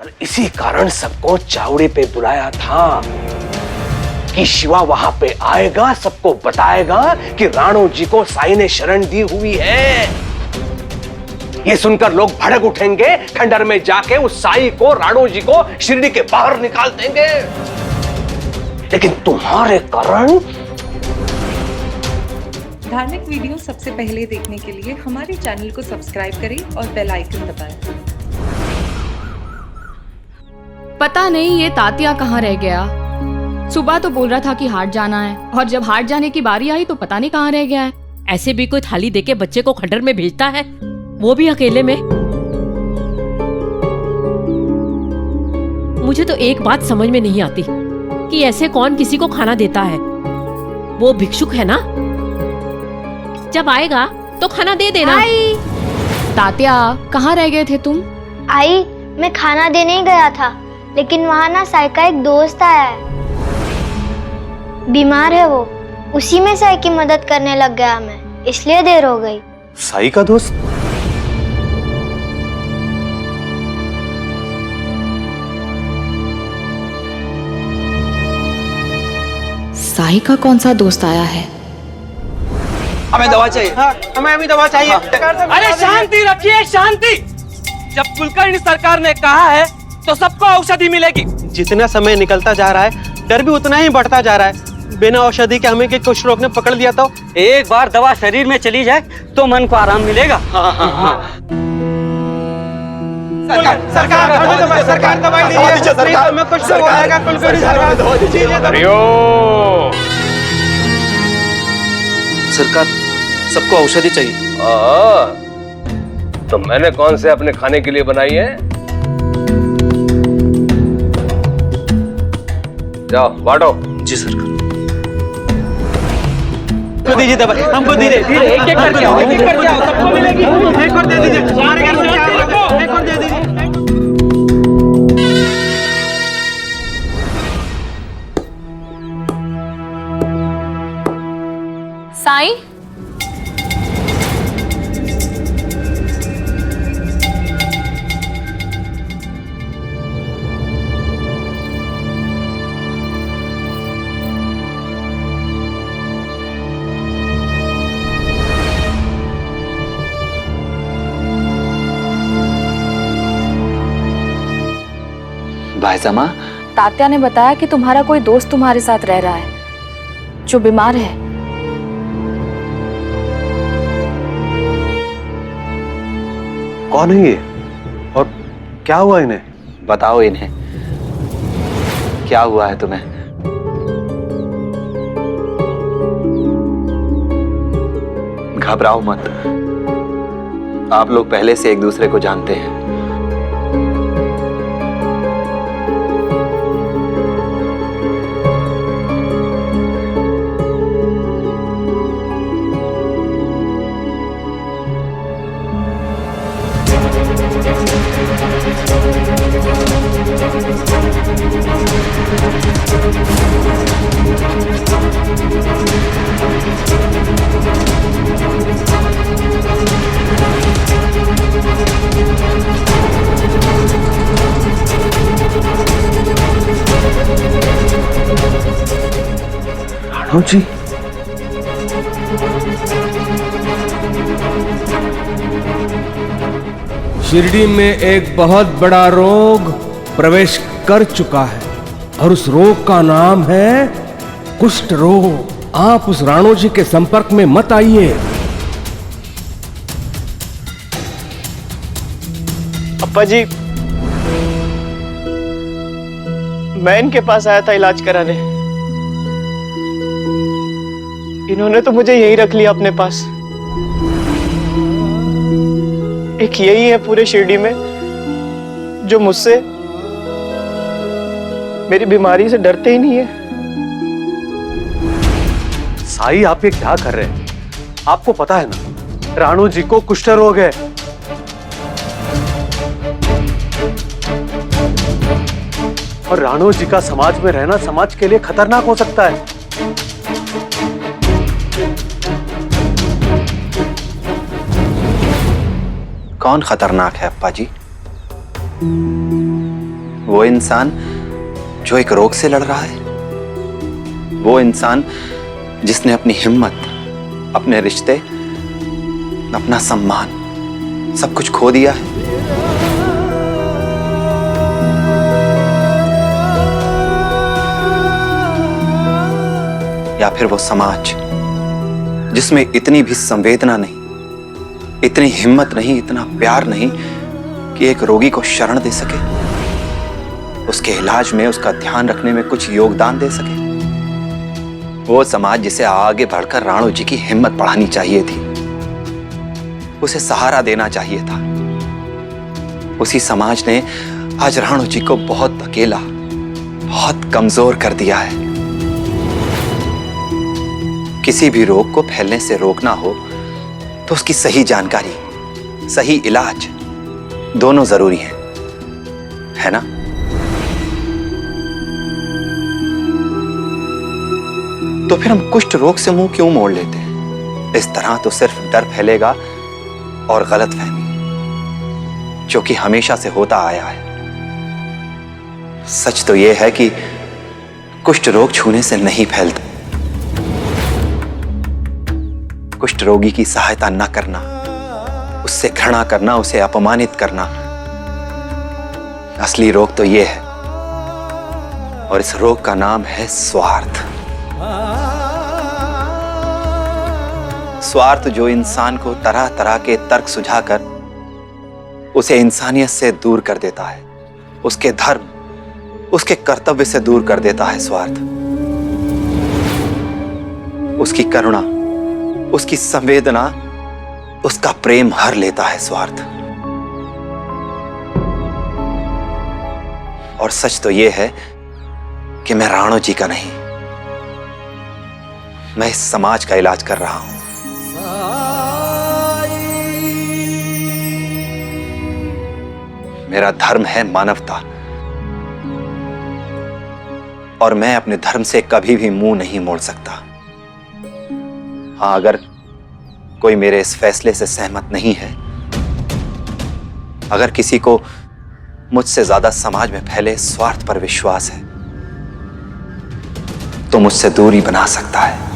और इसी कारण सबको चावड़ी पे बुलाया था कि शिवा वहां पे आएगा, सबको बताएगा कि राणो जी को साई ने शरण दी हुई है। ये सुनकर लोग भड़क उठेंगे, खंडर में जाके उस साई को, राणो जी को शिरडी के बाहर निकाल देंगे। लेकिन तुम्हारे कारण। धार्मिक वीडियो सबसे पहले देखने के लिए हमारे चैनल को सब्सक्राइब करें और बेल आइकन दबाएं। पता नहीं ये तात्या कहाँ रह गया। सुबह तो बोल रहा था कि हाट जाना है, और जब हाट जाने की बारी आई तो पता नहीं कहाँ रह गया है। ऐसे भी कोई थाली देके बच्चे को खंडर में भेजता है, वो भी अकेले में। मुझे तो एक बात समझ में नहीं आती कि ऐसे कौन किसी को खाना देता है। वो भिक्षुक है ना, जब आएगा तो खाना दे देना। तात्या कहाँ रह गए थे तुम? आई, मैं खाना देने ही गया था, लेकिन वहाँ ना साई का एक दोस्त आया है। बीमार है वो, उसी में साई की मदद करने लग गया मैं, इसलिए देर हो गई। साई का दोस्त? साई का कौन सा दोस्त आया है? हमें दवा चाहिए। हाँ, हमें अभी दवा चाहिए। अरे शांति रखिए, शांति। जब कुलकर्णी सरकार ने कहा है तो सबको औषधि मिलेगी। जितना समय निकलता जा रहा है, डर भी उतना ही बढ़ता जा रहा है। बिना औषधि के हमें कुछ रोग ने पकड़ लिया तो एक बार दवा शरीर में चली जाए तो मन को आराम मिलेगा। सरकार दवाई दीजिए। हमें कुछ तो आएगा। कुलकर्णी सरकार, सबको औषधि चाहिए। तो मैंने कौन से अपने खाने के लिए बनाई है? जाओ बांटो। जी सरकार। दीजिए दवाई, हमको धीरे धीरे एक एक करके आओ, एक एक करके आओ, सबको मिलेगी। एक और दे दीजिए, हमारे घर से एक और दे दीजिए। साई, भाईजामा, तात्या ने बताया कि तुम्हारा कोई दोस्त तुम्हारे साथ रह रहा है जो बीमार है। कौन है ये और क्या हुआ इन्हें? बताओ इन्हें, क्या हुआ है तुम्हें? घबराओ मत, आप लोग पहले से एक दूसरे को जानते हैं। राणो जी, शिरडी में एक बहुत बड़ा रोग प्रवेश कर चुका है और उस रोग का नाम है कुष्ठ रोग। आप उस राणो जी के संपर्क में मत आइए। अप्पा जी, मैं इनके पास आया था इलाज कराने। इन्होंने तो मुझे यही रख लिया अपने पास। एक यही है पूरे शिरडी में जो मुझसे, मेरी बीमारी से डरते ही नहीं है। साई आप ये क्या कर रहे हैं? आपको पता है ना, राणो जी को कुष्ठ रोग है। और राणो जी का समाज में रहना समाज के लिए खतरनाक हो सकता है। कौन खतरनाक है अप्पा जी? वो इंसान जो एक रोग से लड़ रहा है, वो इंसान जिसने अपनी हिम्मत, अपने रिश्ते, अपना सम्मान सब कुछ खो दिया है। या फिर वो समाज जिसमें इतनी भी संवेदना नहीं, इतनी हिम्मत नहीं, इतना प्यार नहीं कि एक रोगी को शरण दे सके, उसके इलाज में उसका ध्यान रखने में कुछ योगदान दे सके। वो समाज जिसे आगे बढ़कर राणो जी की हिम्मत बढ़ानी चाहिए थी, उसे सहारा देना चाहिए था, उसी समाज ने आज राणो जी को बहुत अकेला, बहुत कमजोर कर दिया है। किसी भी रोग को फैलने से रोकना हो तो उसकी सही जानकारी, सही इलाज दोनों जरूरी है ना? तो फिर हम कुष्ठ रोग से मुंह क्यों मोड़ लेते हैं? इस तरह तो सिर्फ डर फैलेगा और गलतफहमी, जो कि हमेशा से होता आया है। सच तो यह है कि कुष्ठ रोग छूने से नहीं फैलता। कुष्ठ रोगी की सहायता न करना, उससे घृणा करना, उसे अपमानित करना, असली रोग तो यह है। और इस रोग का नाम है स्वार्थ। स्वार्थ जो इंसान को तरह तरह के तर्क सुझाकर उसे इंसानियत से दूर कर देता है, उसके धर्म, उसके कर्तव्य से दूर कर देता है। स्वार्थ उसकी करुणा, उसकी संवेदना, उसका प्रेम हर लेता है स्वार्थ। और सच तो यह है कि मैं राणो जी का नहीं, मैं इस समाज का इलाज कर रहा हूं। मेरा धर्म है मानवता, और मैं अपने धर्म से कभी भी मुंह नहीं मोड़ सकता। हाँ, अगर कोई मेरे इस फैसले से सहमत नहीं है, अगर किसी को मुझसे ज्यादा समाज में फैले स्वार्थ पर विश्वास है, तो मुझसे दूरी बना सकता है।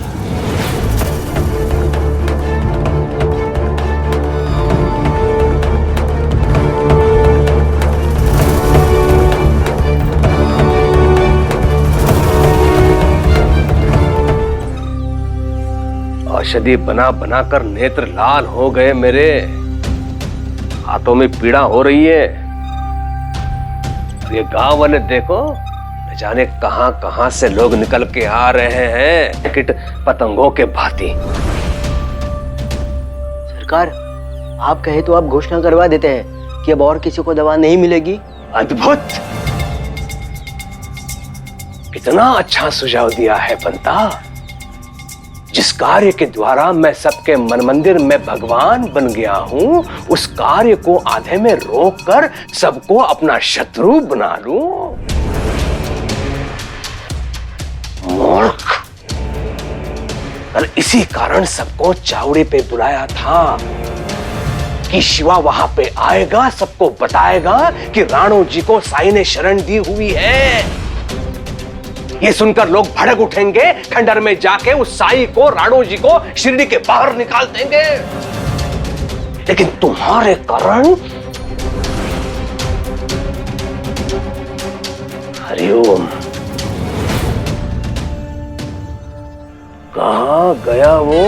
औषधि बना बना कर नेत्र लाल हो गए मेरे, हाथों में पीड़ा हो रही है। ये गांव वाले देखो, न जाने कहां कहां से लोग निकल के आ रहे हैं, कीट पतंगों के भांति। सरकार, आप कहे तो आप घोषणा करवा देते हैं कि अब और किसी को दवा नहीं मिलेगी। अद्भुत, कितना अच्छा सुझाव दिया है बंता। जिस कार्य के द्वारा मैं सबके मन मंदिर में भगवान बन गया हूं, उस कार्य को आधे में रोककर सबको अपना शत्रु बना लूं। मूर्ख, कल इसी कारण सबको चावड़ी पे बुलाया था कि शिवा वहां पे आएगा, सबको बताएगा कि राणो जी को साई ने शरण दी हुई है। ये सुनकर लोग भड़क उठेंगे, खंडर में जाके उस साई को, राणो जी को शिरडी के बाहर निकाल देंगे। लेकिन तुम्हारे कारण, हरिओम, कहां गया वो?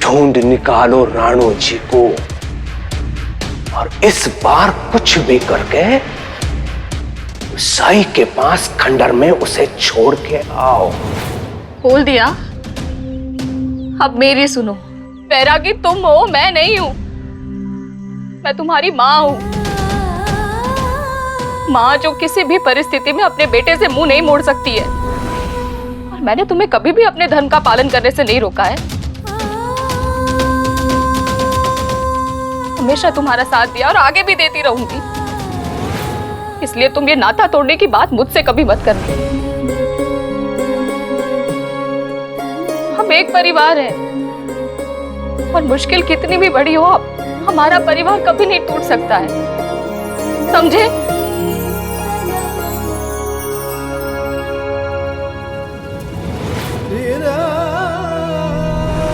ढूंढ निकालो राणो जी को, और इस बार कुछ भी करके साई के पास खंडर में उसे छोड़ के आओ। बोल दिया, अब मेरी सुनो। बैरागी तुम हो, मैं नहीं हूं। मैं तुम्हारी माँ हूं, माँ जो किसी भी परिस्थिति में अपने बेटे से मुंह नहीं मोड़ सकती है। और मैंने तुम्हें कभी भी अपने धर्म का पालन करने से नहीं रोका है। हमेशा तुम्हारा साथ दिया और आगे भी देती रहूंगी। इसलिए तुम ये नाता तोड़ने की बात मुझसे कभी मत करना। हम एक परिवार हैं, और मुश्किल कितनी भी बड़ी हो, हमारा परिवार कभी नहीं टूट सकता है। समझे?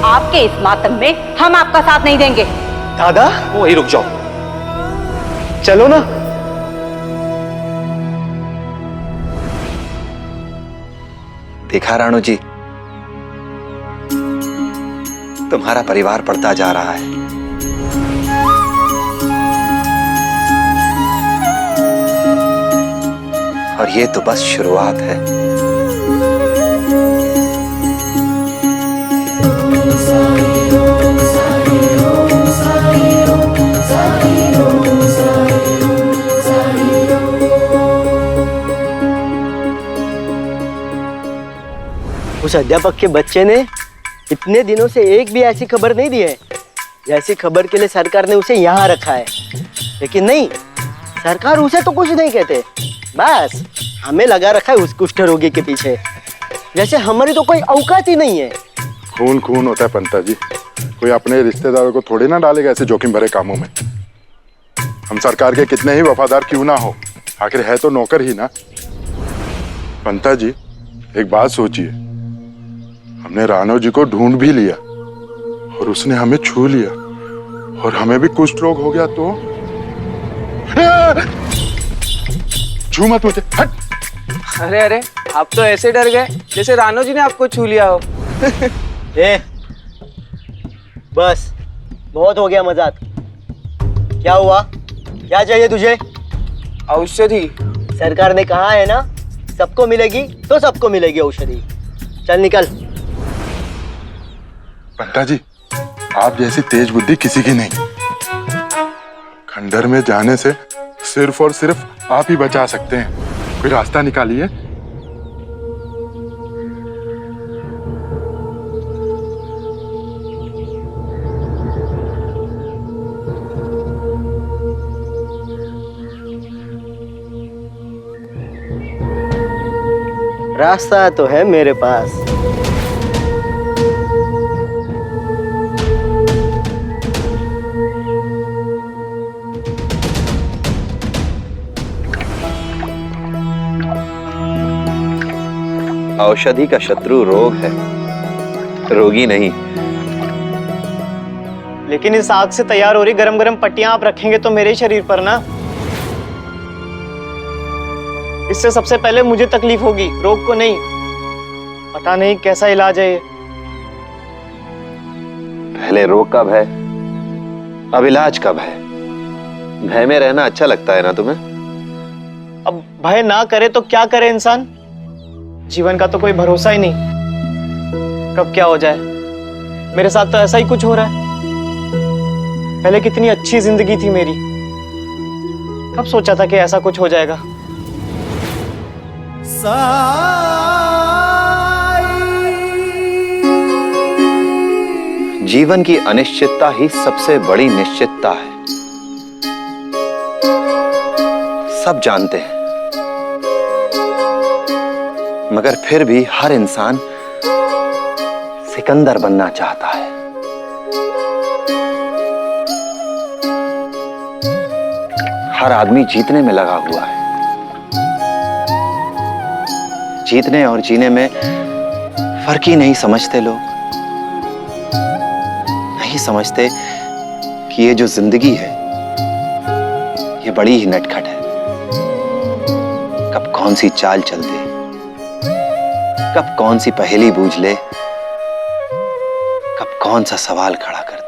आपके इस मातम में हम आपका साथ नहीं देंगे। दादा वही रुक जाओ। चलो ना। देखा राणू जी, तुम्हारा परिवार बढ़ता जा रहा है। और ये तो बस शुरुआत है। उस अध्यापक के बच्चे ने इतने दिनों से एक भी ऐसी खबर नहीं दी है जैसी खबर के लिए सरकार ने उसे यहाँ रखा है। लेकिन नहीं, सरकार उसे तो कुछ नहीं कहते, बस हमें लगा रखा है उस कुष्ठ रोगी के पीछे, जैसे हमारी तो कोई औकात ही नहीं है। खून खून होता है पंता जी, कोई अपने रिश्तेदारों को थोड़ी ना डालेगा ऐसे जोखिम भरे कामों में। हम सरकार के कितने ही वफादार क्यों ना हो, आखिर है तो नौकर ही ना। पंता जी एक बात सोचिए, हमने राणो जी को ढूंढ भी लिया और उसने हमें छू लिया और हमें भी कुष्ठ रोग हो गया तो छू मत मुझे, हट। अरे अरे, आप तो ऐसे डर गए जैसे राणो जी ने आपको छू लिया हो। ए, बस बहुत हो गया मजाक। क्या हुआ, क्या चाहिए तुझे? औषधि। सरकार ने कहा है ना, सबको मिलेगी तो सबको मिलेगी औषधि। चल निकल। पंता जी आप जैसी तेज बुद्धि किसी की नहीं। खंडर में जाने से सिर्फ और सिर्फ आप ही बचा सकते हैं, कोई रास्ता निकालिए। रास्ता तो है मेरे पास। औषधि का शत्रु रोग है, रोगी नहीं। लेकिन इस आग से तैयार हो रही गरम गरम पट्टियां आप रखेंगे तो मेरे शरीर पर ना, इससे सबसे पहले मुझे तकलीफ होगी, रोग को नहीं। पता नहीं कैसा इलाज है ये। पहले रोग का भय, अब इलाज का भय। भय में रहना अच्छा लगता है ना तुम्हें? अब भय ना करे तो क्या करे इंसान? जीवन का तो कोई भरोसा ही नहीं, कब क्या हो जाए। मेरे साथ तो ऐसा ही कुछ हो रहा है। पहले कितनी अच्छी जिंदगी थी मेरी, कब सोचा था कि ऐसा कुछ हो जाएगा। जीवन की अनिश्चितता ही सबसे बड़ी निश्चितता है, सब जानते हैं। मगर फिर भी हर इंसान सिकंदर बनना चाहता है। हर आदमी जीतने में लगा हुआ है। जीतने और जीने में फर्क ही नहीं समझते लोग। नहीं समझते कि ये जो जिंदगी है ये बड़ी ही नटखट है। कब कौन सी चाल चल दे, कब कौन सी पहेली बूझ ले, कब कौन सा सवाल खड़ा कर दे।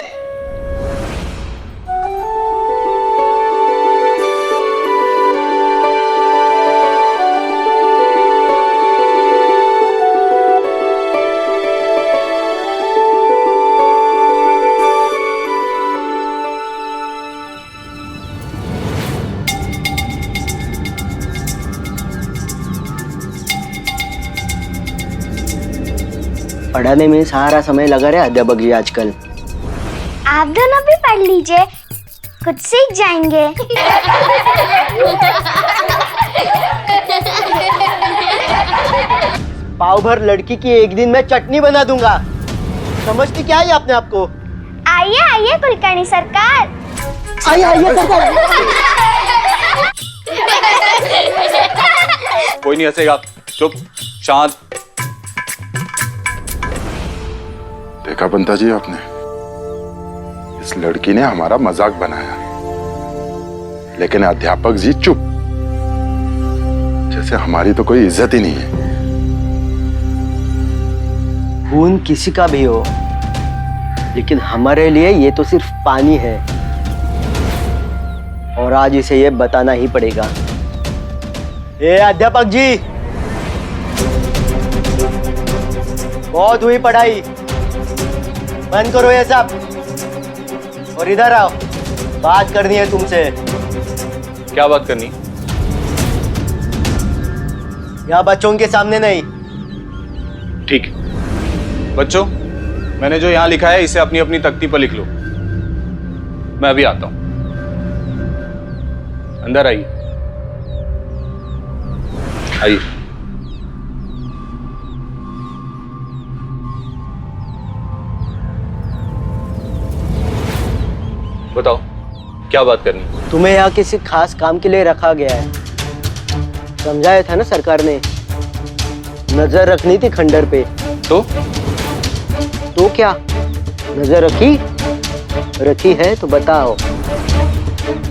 पढ़ाने में सारा समय लगा रहे अध्यापक जी आजकल। आप दोनों भी पढ़ लीजिए, कुछ सीख जाएंगे। पाव भर लड़की की एक दिन में चटनी बना दूंगा। समझती क्या है आपने आपको? आइए आइए कुलकर्णी सरकार। आइए आइए सरकार। कोई नहीं हंसेगा, चुप शांत। देखा पंता जी आपने, इस लड़की ने हमारा मजाक बनाया, लेकिन अध्यापक जी चुप, जैसे हमारी तो कोई इज्जत ही नहीं है। खून किसी का भी हो, लेकिन हमारे लिए ये तो सिर्फ पानी है, और आज इसे ये बताना ही पड़ेगा। ए अध्यापक जी, बहुत हुई पढ़ाई, बंद करो ये सब और इधर आओ, बात करनी है तुमसे। क्या बात करनी? यहाँ बच्चों के सामने नहीं। ठीक, बच्चों मैंने जो यहाँ लिखा है इसे अपनी अपनी तख्ती पर लिख लो। मैं अभी आता हूं, अंदर आइए। आइए। बताओ क्या बात करनी? तुम्हें यहाँ किसी खास काम के लिए रखा गया है, समझाया था ना सरकार ने, नजर रखनी थी खंडर पे। तो क्या नजर रखी है तो बताओ,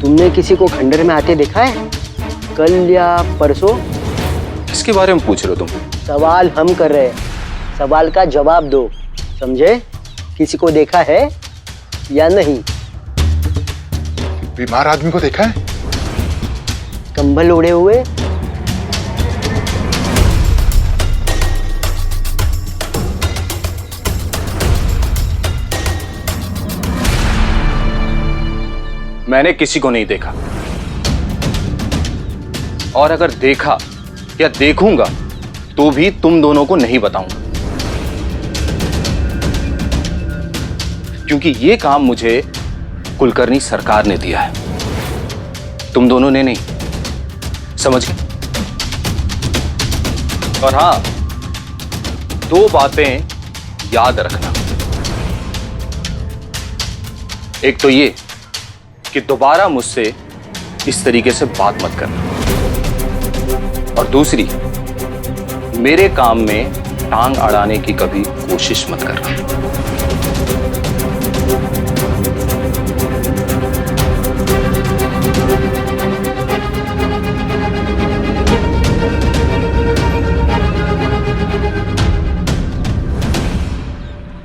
तुमने किसी को खंडर में आते देखा है कल या परसों? किसके बारे में पूछ रहे हो तुम? सवाल हम कर रहे हैं, सवाल का जवाब दो, समझे? किसी को देखा है या नहीं? बीमार आदमी को देखा है? कंबल ओढ़े हुए? मैंने किसी को नहीं देखा, और अगर देखा या देखूंगा तो भी तुम दोनों को नहीं बताऊंगा, क्योंकि ये काम मुझे कुलकर्णी सरकार ने दिया है, तुम दोनों ने नहीं। समझ गए? और हां, दो बातें याद रखना। एक तो ये कि दोबारा मुझसे इस तरीके से बात मत करना, और दूसरी, मेरे काम में टांग अड़ाने की कभी कोशिश मत करना।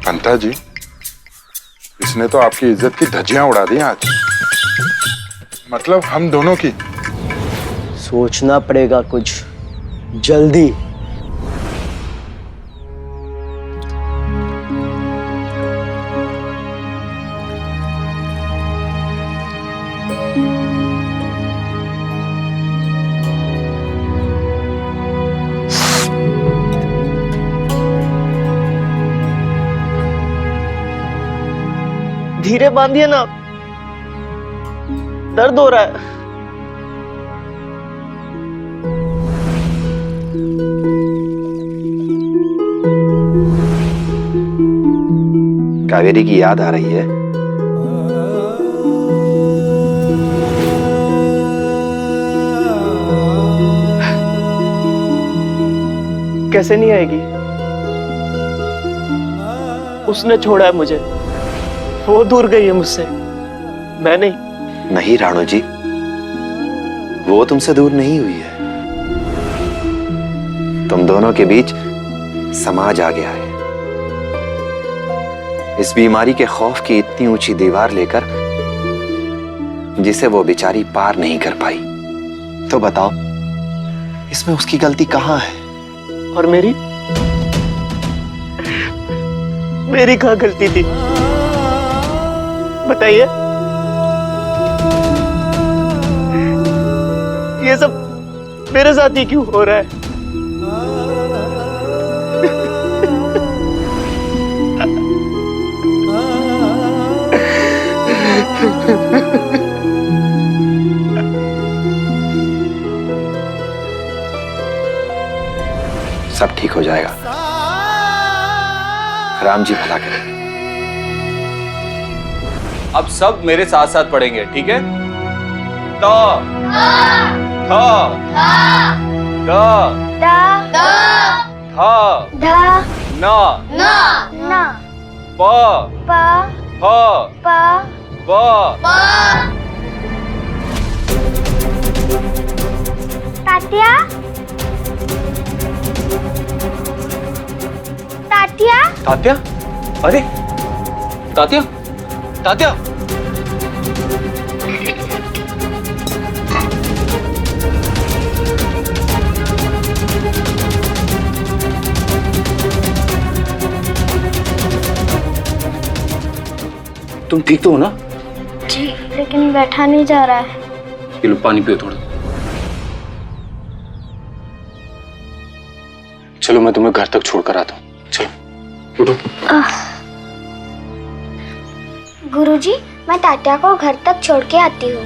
पंता जी, इसने तो आपकी इज्जत की धज्जियां उड़ा दी आज, मतलब हम दोनों की। सोचना पड़ेगा कुछ जल्दी। धीरे बांधिए ना, दर्द हो रहा है। कावेरी की याद आ रही है? कैसे नहीं आएगी? उसने छोड़ा है मुझे, वो दूर गई है मुझसे, मैं नहीं। नहीं राणो जी, वो तुमसे दूर नहीं हुई है, तुम दोनों के बीच समाज आ गया है। इस बीमारी के खौफ की इतनी ऊंची दीवार लेकर, जिसे वो बेचारी पार नहीं कर पाई। तो बताओ, इसमें उसकी गलती कहां है? और मेरी कहाँ गलती थी, बताइए? ये सब मेरे साथ ही क्यों हो रहा है? सब ठीक हो जाएगा, राम जी भला करें। अब सब मेरे साथ साथ पढ़ेंगे, ठीक है? तो द द ध ध न न प प फ प ब तात्या तात्या तात्या, अरे तात्या, तात्या, तुम ठीक तो हो ना? जी, लेकिन बैठा नहीं जा रहा है। ये लो पानी पियो थोड़ा। चलो मैं तुम्हें घर तक छोड़कर आता हूँ। चलो उठो। गुरुजी, मैं तात्या को घर तक छोड़ के आती हूँ।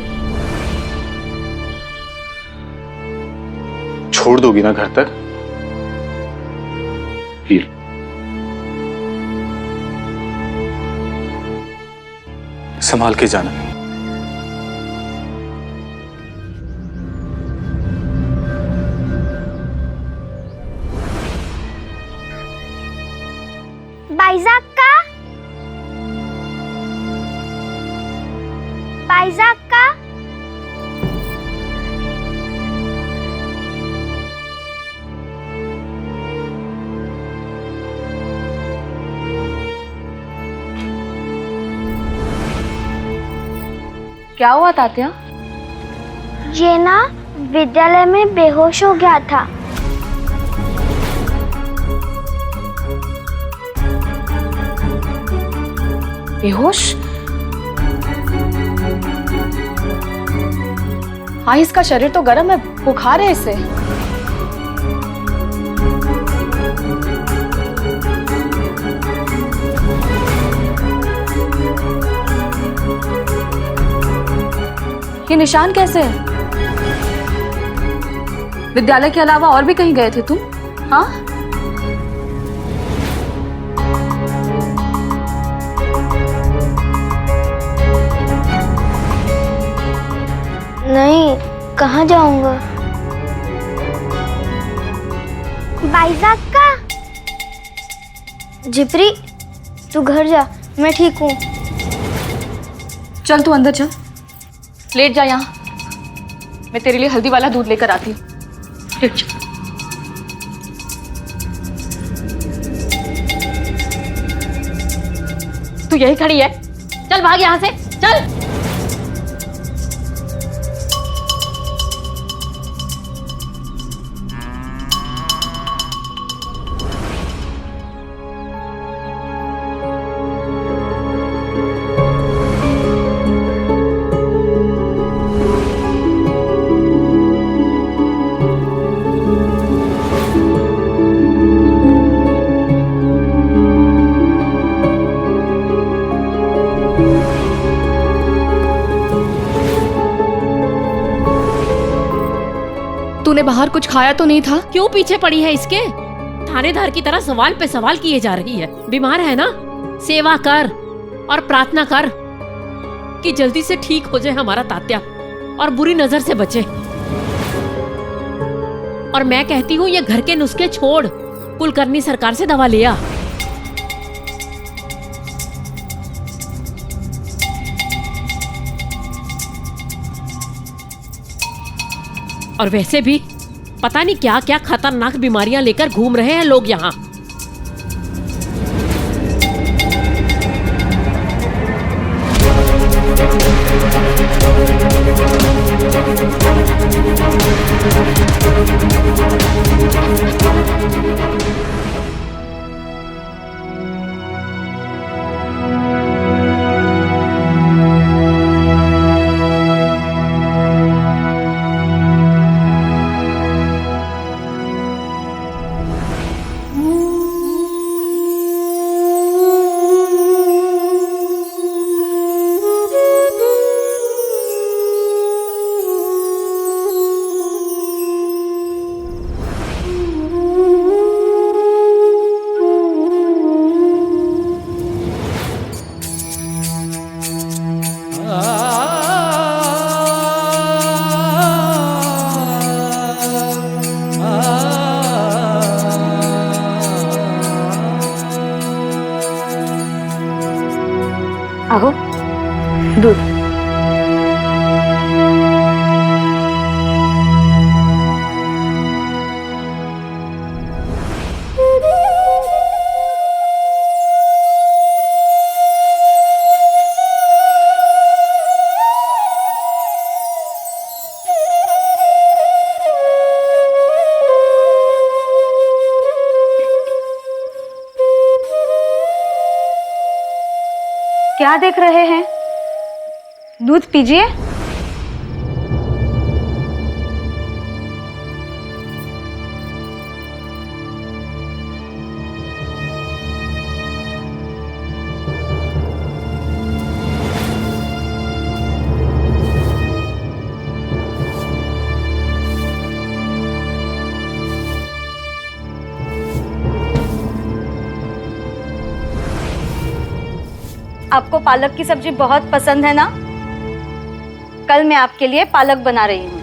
छोड़ दोगी ना घर तक? फिर संभाल के जाना। बाइजाक का बाइजाक का क्या हुआ तात्या? ये ना विद्यालय में बेहोश हो गया था। बेहोश? हाँ, इसका शरीर तो गर्म है, बुखार है इसे। ये निशान कैसे है? विद्यालय के अलावा और भी कहीं गए थे तुम? हाँ? नहीं, कहाँ जाऊंगा? बाइजाक का जिप्री, तू घर जा, मैं ठीक हूँ। चल तू अंदर चल, लेट जा यहाँ। मैं तेरे लिए हल्दी वाला दूध लेकर आती हूँ। लेट जा। तू यही खड़ी है? चल भाग यहाँ से, चल। तूने बाहर कुछ खाया तो नहीं था? क्यों पीछे पड़ी है इसके? थानेदार की तरह सवाल पे सवाल किए जा रही है। बीमार है ना, सेवा कर और प्रार्थना कर कि जल्दी से ठीक हो जाए हमारा तात्या और बुरी नजर से बचे। और मैं कहती हूँ ये घर के नुस्खे छोड़, कुलकर्णी सरकार से दवा ले आ। और वैसे भी पता नहीं क्या क्या खतरनाक बीमारियां लेकर घूम रहे हैं लोग यहाँ। दूध। क्या देख रहे हैं? दूध पीजिए। आपको पालक की सब्जी बहुत पसंद है ना? कल मैं आपके लिए पालक बना रही हूँ।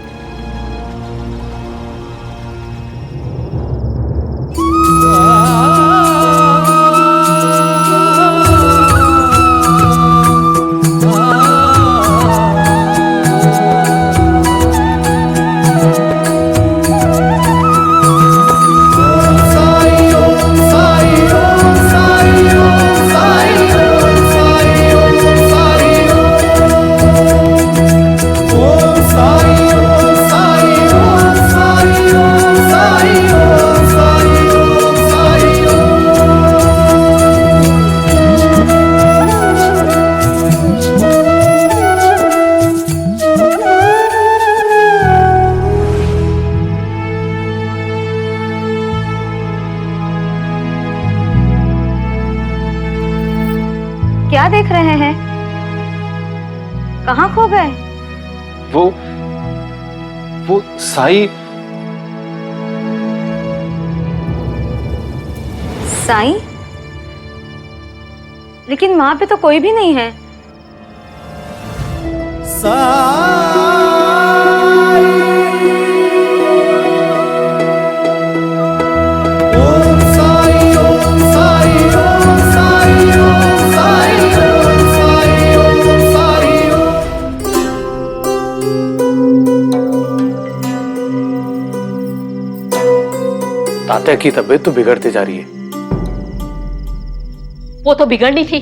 क्या देख रहे हैं? कहाँ खो गए? वो साई। साई? लेकिन वहां पे तो कोई भी नहीं है। तात्या की तबीयत तो बिगड़ती जा रही है। वो तो बिगड़नी थी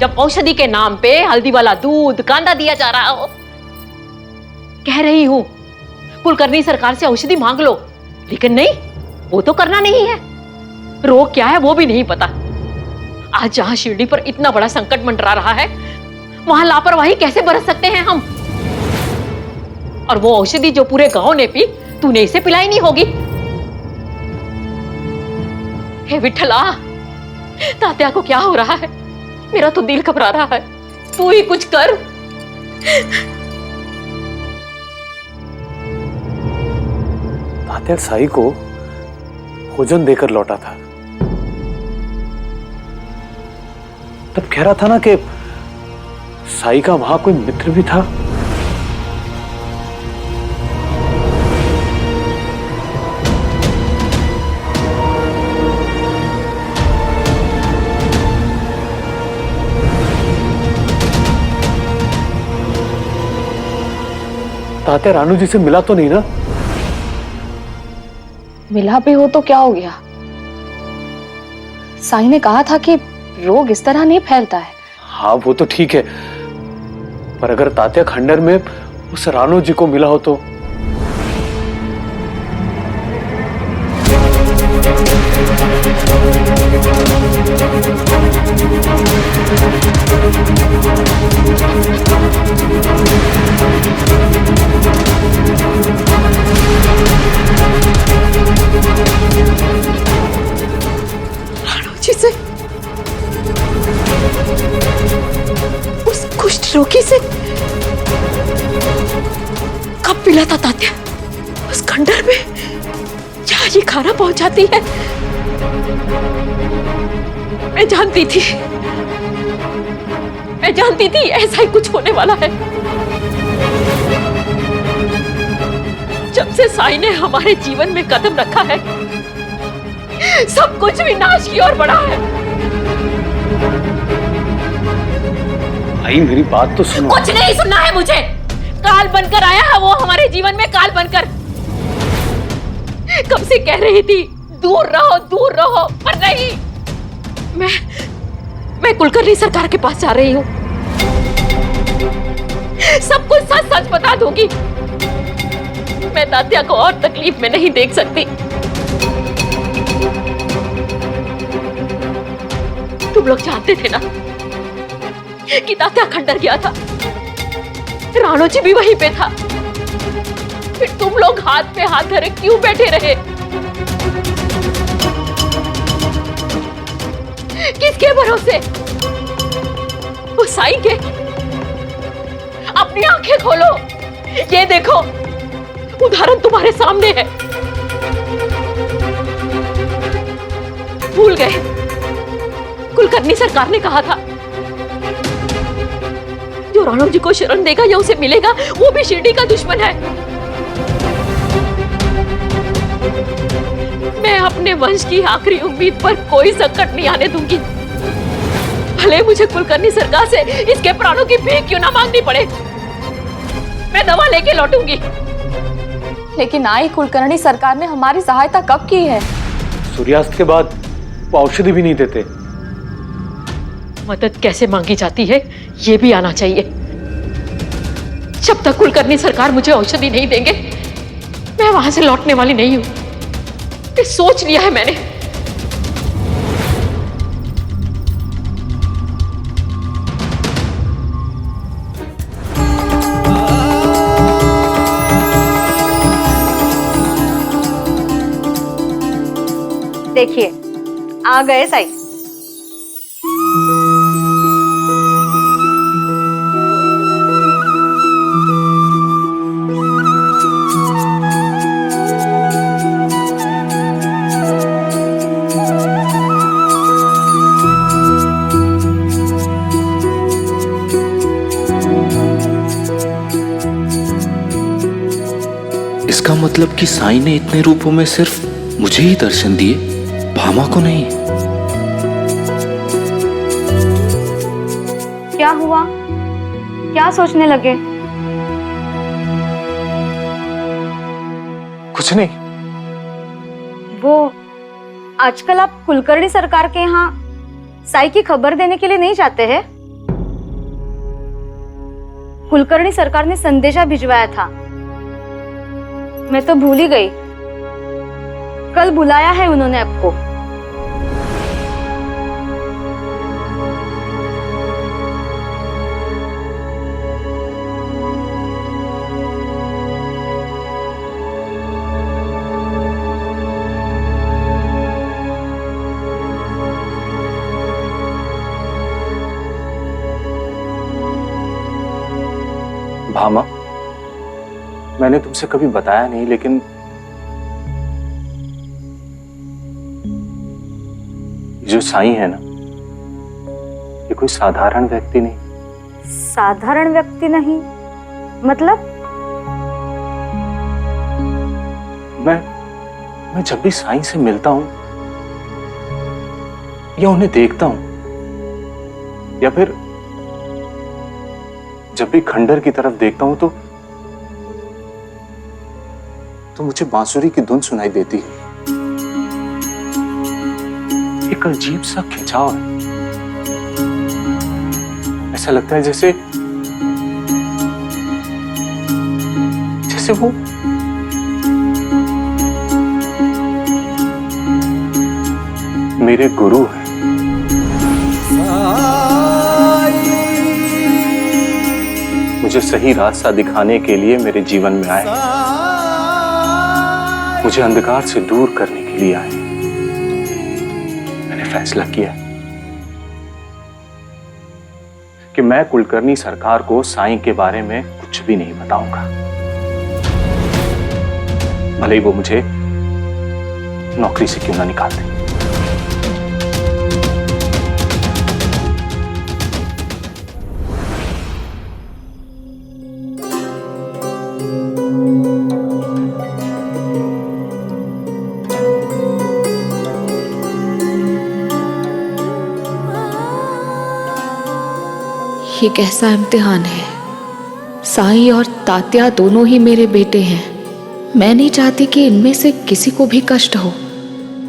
जब औषधि के नाम पे हल्दी वाला दूध कांदा दिया जा रहा हो। कह रही हूं कुलकर्णी सरकार से औषधि मांग लो, लेकिन नहीं, वो तो करना नहीं है। रोग क्या है वो भी नहीं पता। आज जहां शिरडी पर इतना बड़ा संकट मंडरा रहा है, वहां लापरवाही कैसे बरत सकते हैं हम? और वो औषधि जो पूरे गांव ने पी, तूने इसे पिलाई नहीं होगी। हे विठला, तात्या को क्या हो रहा है? मेरा तो दिल घबरा रहा है। तू ही कुछ कर। तात्या साई को भोजन देकर लौटा था। तब कह रहा था ना कि साई का वहां कोई मित्र भी था। तात्या रानू जी से मिला तो नहीं ना? मिला भी हो तो क्या हो गया? साई ने कहा था कि रोग इस तरह नहीं फैलता है। हाँ वो तो ठीक है, पर अगर तात्या खंडर में उस रानू जी को मिला हो तो? से उस कुष्ठ रोगी से कब मिला था तात्या? उस खंडर में जहां ये खाना पहुंचाती है। मैं जानती थी ऐसा ही कुछ होने वाला है। जब से साई ने हमारे जीवन में कदम रखा है, सब कुछ विनाश की ओर बढ़ा है। भाई मेरी बात तो सुनो। कुछ नहीं सुनना है मुझे। काल बनकर आया है वो हमारे जीवन में, काल बनकर। कब से कह रही थी दूर रहो, पर नहीं। मैं कुलकर्णी सरकार के पास जा रही हूँ। सब कुछ सच सच बता दूंगी। मैं तात्या को और तकलीफ में नहीं देख सकती। तुम लोग जानते थे ना कि तात्या खंडर गया था, राणो जी भी वहीं पे था। फिर तुम लोग हाथ पे हाथ धरे क्यों बैठे रहे? किसके भरोसे? उस साईं के। अपनी आंखें खोलो, ये देखो उदाहरण तुम्हारे सामने है। भूल गए कुलकर्णी सरकार ने कहा था जो राणो जी को शरण देगा या उसे मिलेगा वो भी शिरडी का दुश्मन है। मैं अपने वंश की आखिरी उम्मीद पर कोई संकट नहीं आने दूंगी, भले मुझे कुलकर्णी सरकार से इसके प्राणों की भीख क्यों ना मांगनी पड़े। मैं दवा लेके लौटूंगी। लेकिन आई कुलकर्णी सरकार ने हमारी सहायता कब की है? सूर्यास्त के बाद वो औषधि भी नहीं देते। मदद कैसे मांगी जाती है ये भी आना चाहिए। जब तक कुलकर्णी सरकार मुझे औषधि नहीं देंगे मैं वहां से लौटने वाली नहीं हूं। ये सोच लिया है मैंने। देखिए आ गए साईं। इसका मतलब कि साईं ने इतने रूपों में सिर्फ मुझे ही दर्शन दिए, भामा को नहीं। क्या हुआ? क्या सोचने लगे? कुछ नहीं। वो आजकल आप कुलकर्णी सरकार के यहाँ साईं की खबर देने के लिए नहीं जाते हैं? कुलकर्णी सरकार ने संदेशा भिजवाया था, मैं तो भूल ही गई। कल बुलाया है उन्होंने आपको। भामा, मैंने तुमसे कभी बताया नहीं, लेकिन जो साईं है ना, ये कोई साधारण व्यक्ति नहीं। साधारण व्यक्ति नहीं मतलब? मैं जब भी साईं से मिलता हूं या उन्हें देखता हूं या फिर जब भी खंडर की तरफ देखता हूं तो मुझे बांसुरी की धुन सुनाई देती है। एक अजीब सा खिंचाव है। ऐसा लगता है जैसे वो मेरे गुरु हैं। मुझे सही रास्ता दिखाने के लिए मेरे जीवन में आए, मुझे अंधकार से दूर करने के लिए आए। मैंने फैसला किया कि मैं कुलकर्णी सरकार को साईं के बारे में कुछ भी नहीं बताऊंगा, भले ही वो मुझे नौकरी से क्यों ना निकाल दें। ये कैसा इम्तिहान है। साईं और तात्या दोनों ही मेरे बेटे हैं। मैं नहीं चाहती कि इनमें से किसी को भी कष्ट हो।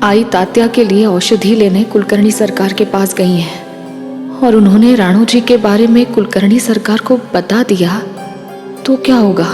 आई तात्या के लिए औषधि लेने कुलकर्णी सरकार के पास गई हैं और उन्होंने राणो जी के बारे में कुलकर्णी सरकार को बता दिया तो क्या होगा।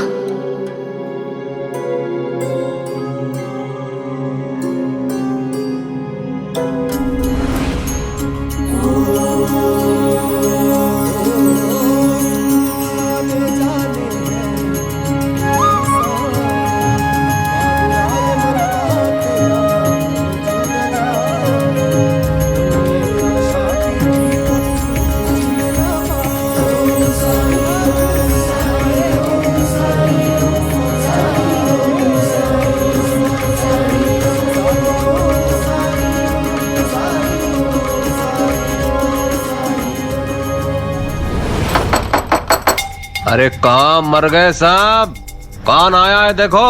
अरे कहाँ मर गए साहब? कौन आया है देखो।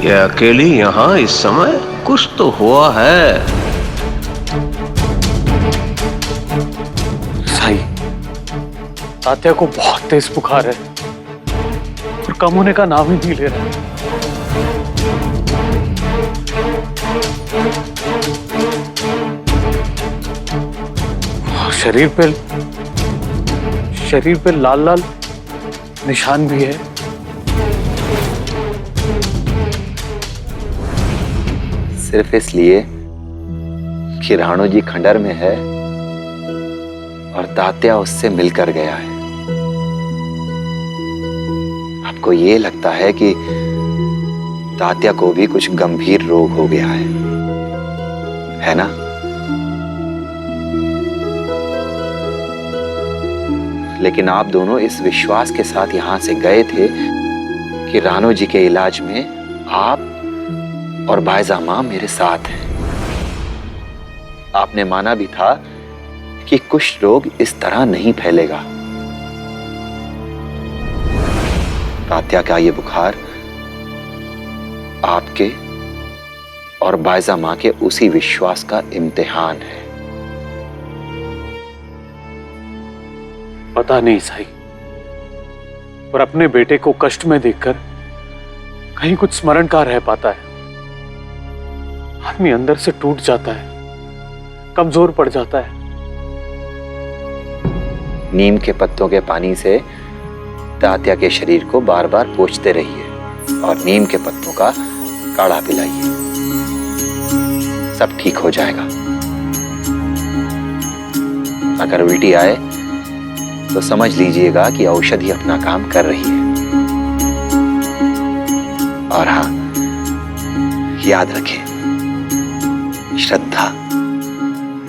ये अकेली यहाँ इस समय? कुछ तो हुआ है। साईं, तात्या को बहुत तेज बुखार है और कम होने का नाम ही नहीं ले रहा है। शरीर पे लाल लाल निशान भी है। सिर्फ इसलिए कि राणो जी खंडर में है और तात्या उससे मिलकर गया है। आपको ये लगता है कि तात्या को भी कुछ गंभीर रोग हो गया है ना? लेकिन आप दोनों इस विश्वास के साथ यहां से गए थे कि राणो जी के इलाज में आप और बायजा मां मेरे साथ हैं। आपने माना भी था कि कुष्ठ रोग इस तरह नहीं फैलेगा। तात्या का ये बुखार आपके और बायजा मां के उसी विश्वास का इम्तिहान है। पता नहीं साईं, पर अपने बेटे को कष्ट में देखकर कहीं कुछ स्मरण का रह पाता है। आदमी अंदर से टूट जाता है, कमजोर पड़ जाता है। नीम के पत्तों के पानी से तात्या के शरीर को बार बार पोंछते रहिए और नीम के पत्तों का काढ़ा पिलाइए। सब ठीक हो जाएगा। अगर उल्टी आए तो समझ लीजिएगा कि औषधि अपना काम कर रही है। और हाँ, याद रखें, श्रद्धा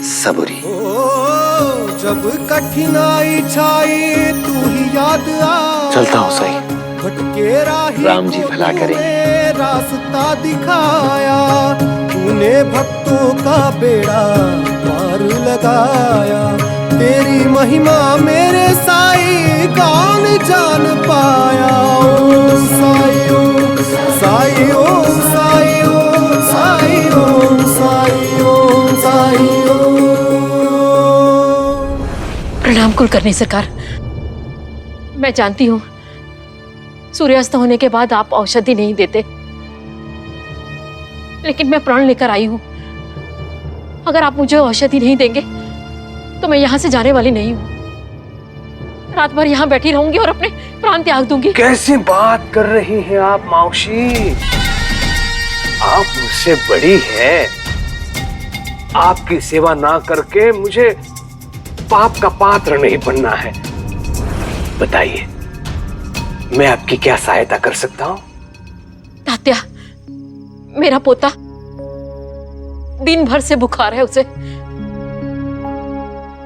सबूरी। जब कठिनाई छाई तू ही याद आ। चलता हूँ सही। भटके राही राम जी भला करें। रास्ता दिखाया तूने, भक्तों का बेड़ा पार लगाया। तेरी महिमा मेरे साई कौन जान पाया। ओम साई ओम साई ओम साई ओम साई ओम साई ओम साई ओम। प्रणाम कुलकर्णी सरकार। मैं जानती हूँ सूर्यास्त होने के बाद आप औषधि नहीं देते, लेकिन मैं प्राण लेकर आई हूँ। अगर आप मुझे औषधि नहीं देंगे तो मैं यहाँ से जाने वाली नहीं हूँ। रात भर यहाँ बैठी रहूंगी और अपने प्राण त्याग दूंगी। कैसी बात कर रही हैं आप मौसी? आप मुझसे बड़ी हैं। आपकी सेवा ना करके मुझे पाप का पात्र नहीं बनना है। बताइए, मैं आपकी क्या सहायता कर सकता हूँ? तात्या, मेरा पोता दिन भर से बुखार है उसे।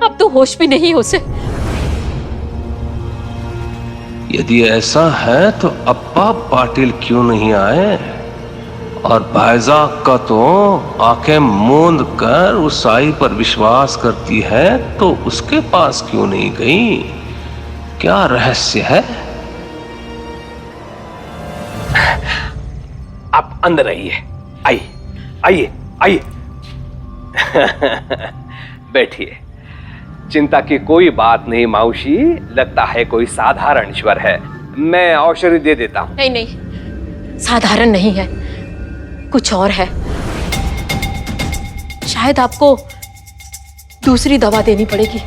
अब तो होश भी नहीं उसे। यदि ऐसा है तो अप्पा पाटिल क्यों नहीं आए? और भाईजाक का तो आंखें मूंद कर उस साई पर विश्वास करती है, तो उसके पास क्यों नहीं गई? क्या रहस्य है? आप अंदर आइए, आइए आइए आइए। बैठिए। चिंता की कोई बात नहीं माउशी, लगता है कोई साधारण ईश्वर है। मैं औषधि दे देता हूं। नहीं नहीं, साधारण नहीं है, कुछ और है। शायद आपको दूसरी दवा देनी पड़ेगी।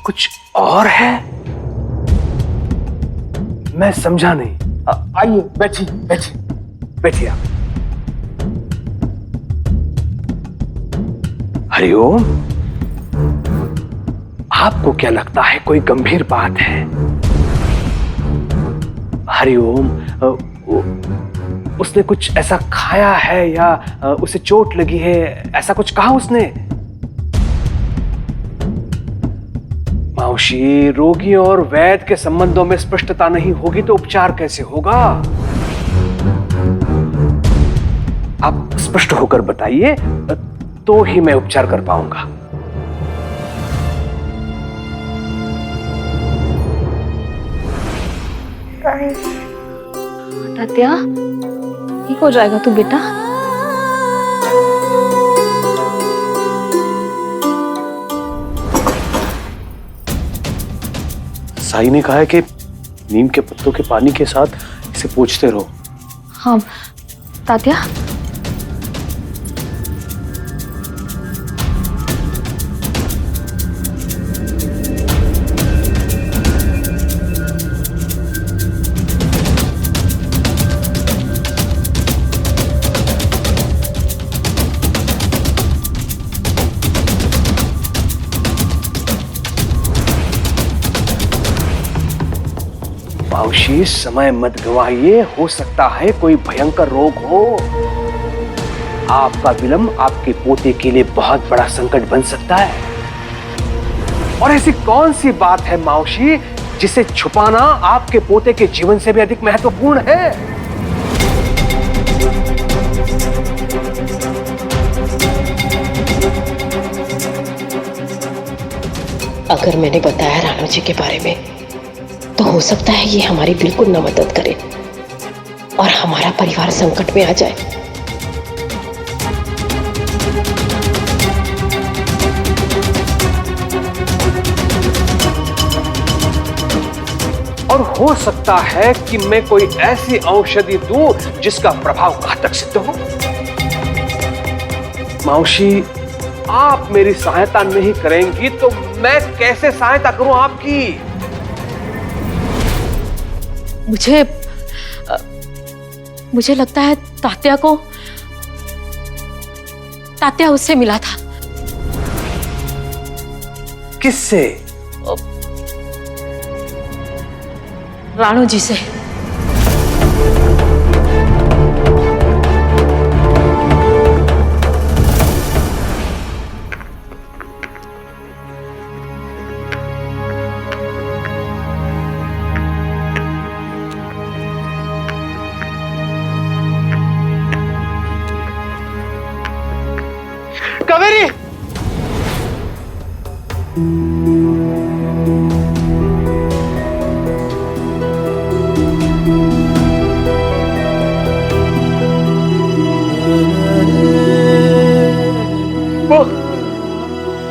कुछ और है? मैं समझा नहीं। आइए, बैठिए बैठिए बैठिए आप। हरिओम, आपको क्या लगता है कोई गंभीर बात है? हरिओम, उसने कुछ ऐसा खाया है या उसे चोट लगी है, ऐसा कुछ कहा उसने? माउशी, रोगी और वैद्य के संबंधों में स्पष्टता नहीं होगी तो उपचार कैसे होगा? आप स्पष्ट होकर बताइए, तो ही मैं उपचार कर पाऊंगा। तात्या, ठीक हो जाएगा तू बेटा। साई ने कहा है कि नीम के पत्तों के पानी के साथ इसे पोंछते रहो। हाँ तात्या, माउशी, समय मत गवाइए, हो सकता है कोई भयंकर रोग हो। आपका विलंब आपके पोते के लिए बहुत बड़ा संकट बन सकता है। और ऐसी कौन सी बात है माउशी जिसे छुपाना आपके पोते के जीवन से भी अधिक महत्वपूर्ण है? अगर मैंने बताया रानू जी के बारे में, तो हो सकता है ये हमारी बिल्कुल न मदद करे और हमारा परिवार संकट में आ जाए। और हो सकता है कि मैं कोई ऐसी औषधि दूं जिसका प्रभाव घातक सिद्ध हो। माउशी, आप मेरी सहायता नहीं करेंगी तो मैं कैसे सहायता करूं आपकी? मुझे लगता है तात्या उससे मिला था। किससे? रानू जी से। कावेरी,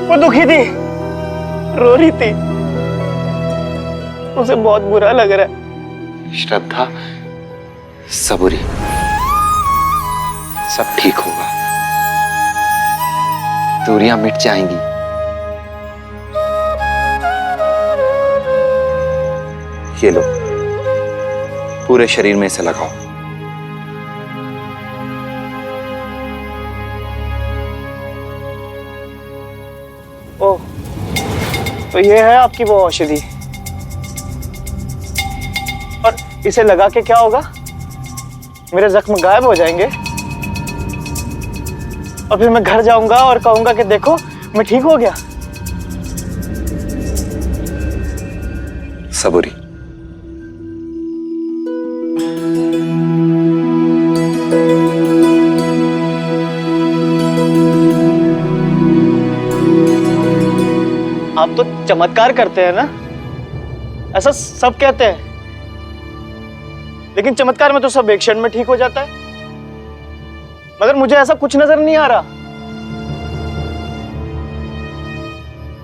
वो दुखी थी, रो रही थी, उसे बहुत बुरा लग रहा है। श्रद्धा, सबूरी, सब ठीक होगा, दूरियां मिट जाएंगी। ये लो, पूरे शरीर में इसे लगाओ। ओह, तो ये है आपकी वो औषधि। और इसे लगा के क्या होगा? मेरे जख्म गायब हो जाएंगे? और फिर मैं घर जाऊंगा और कहूंगा कि देखो मैं ठीक हो गया। सबूरी। आप तो चमत्कार करते हैं ना, ऐसा सब कहते हैं, लेकिन चमत्कार में तो सब एक क्षण में ठीक हो जाता है, मगर मुझे ऐसा कुछ नजर नहीं आ रहा।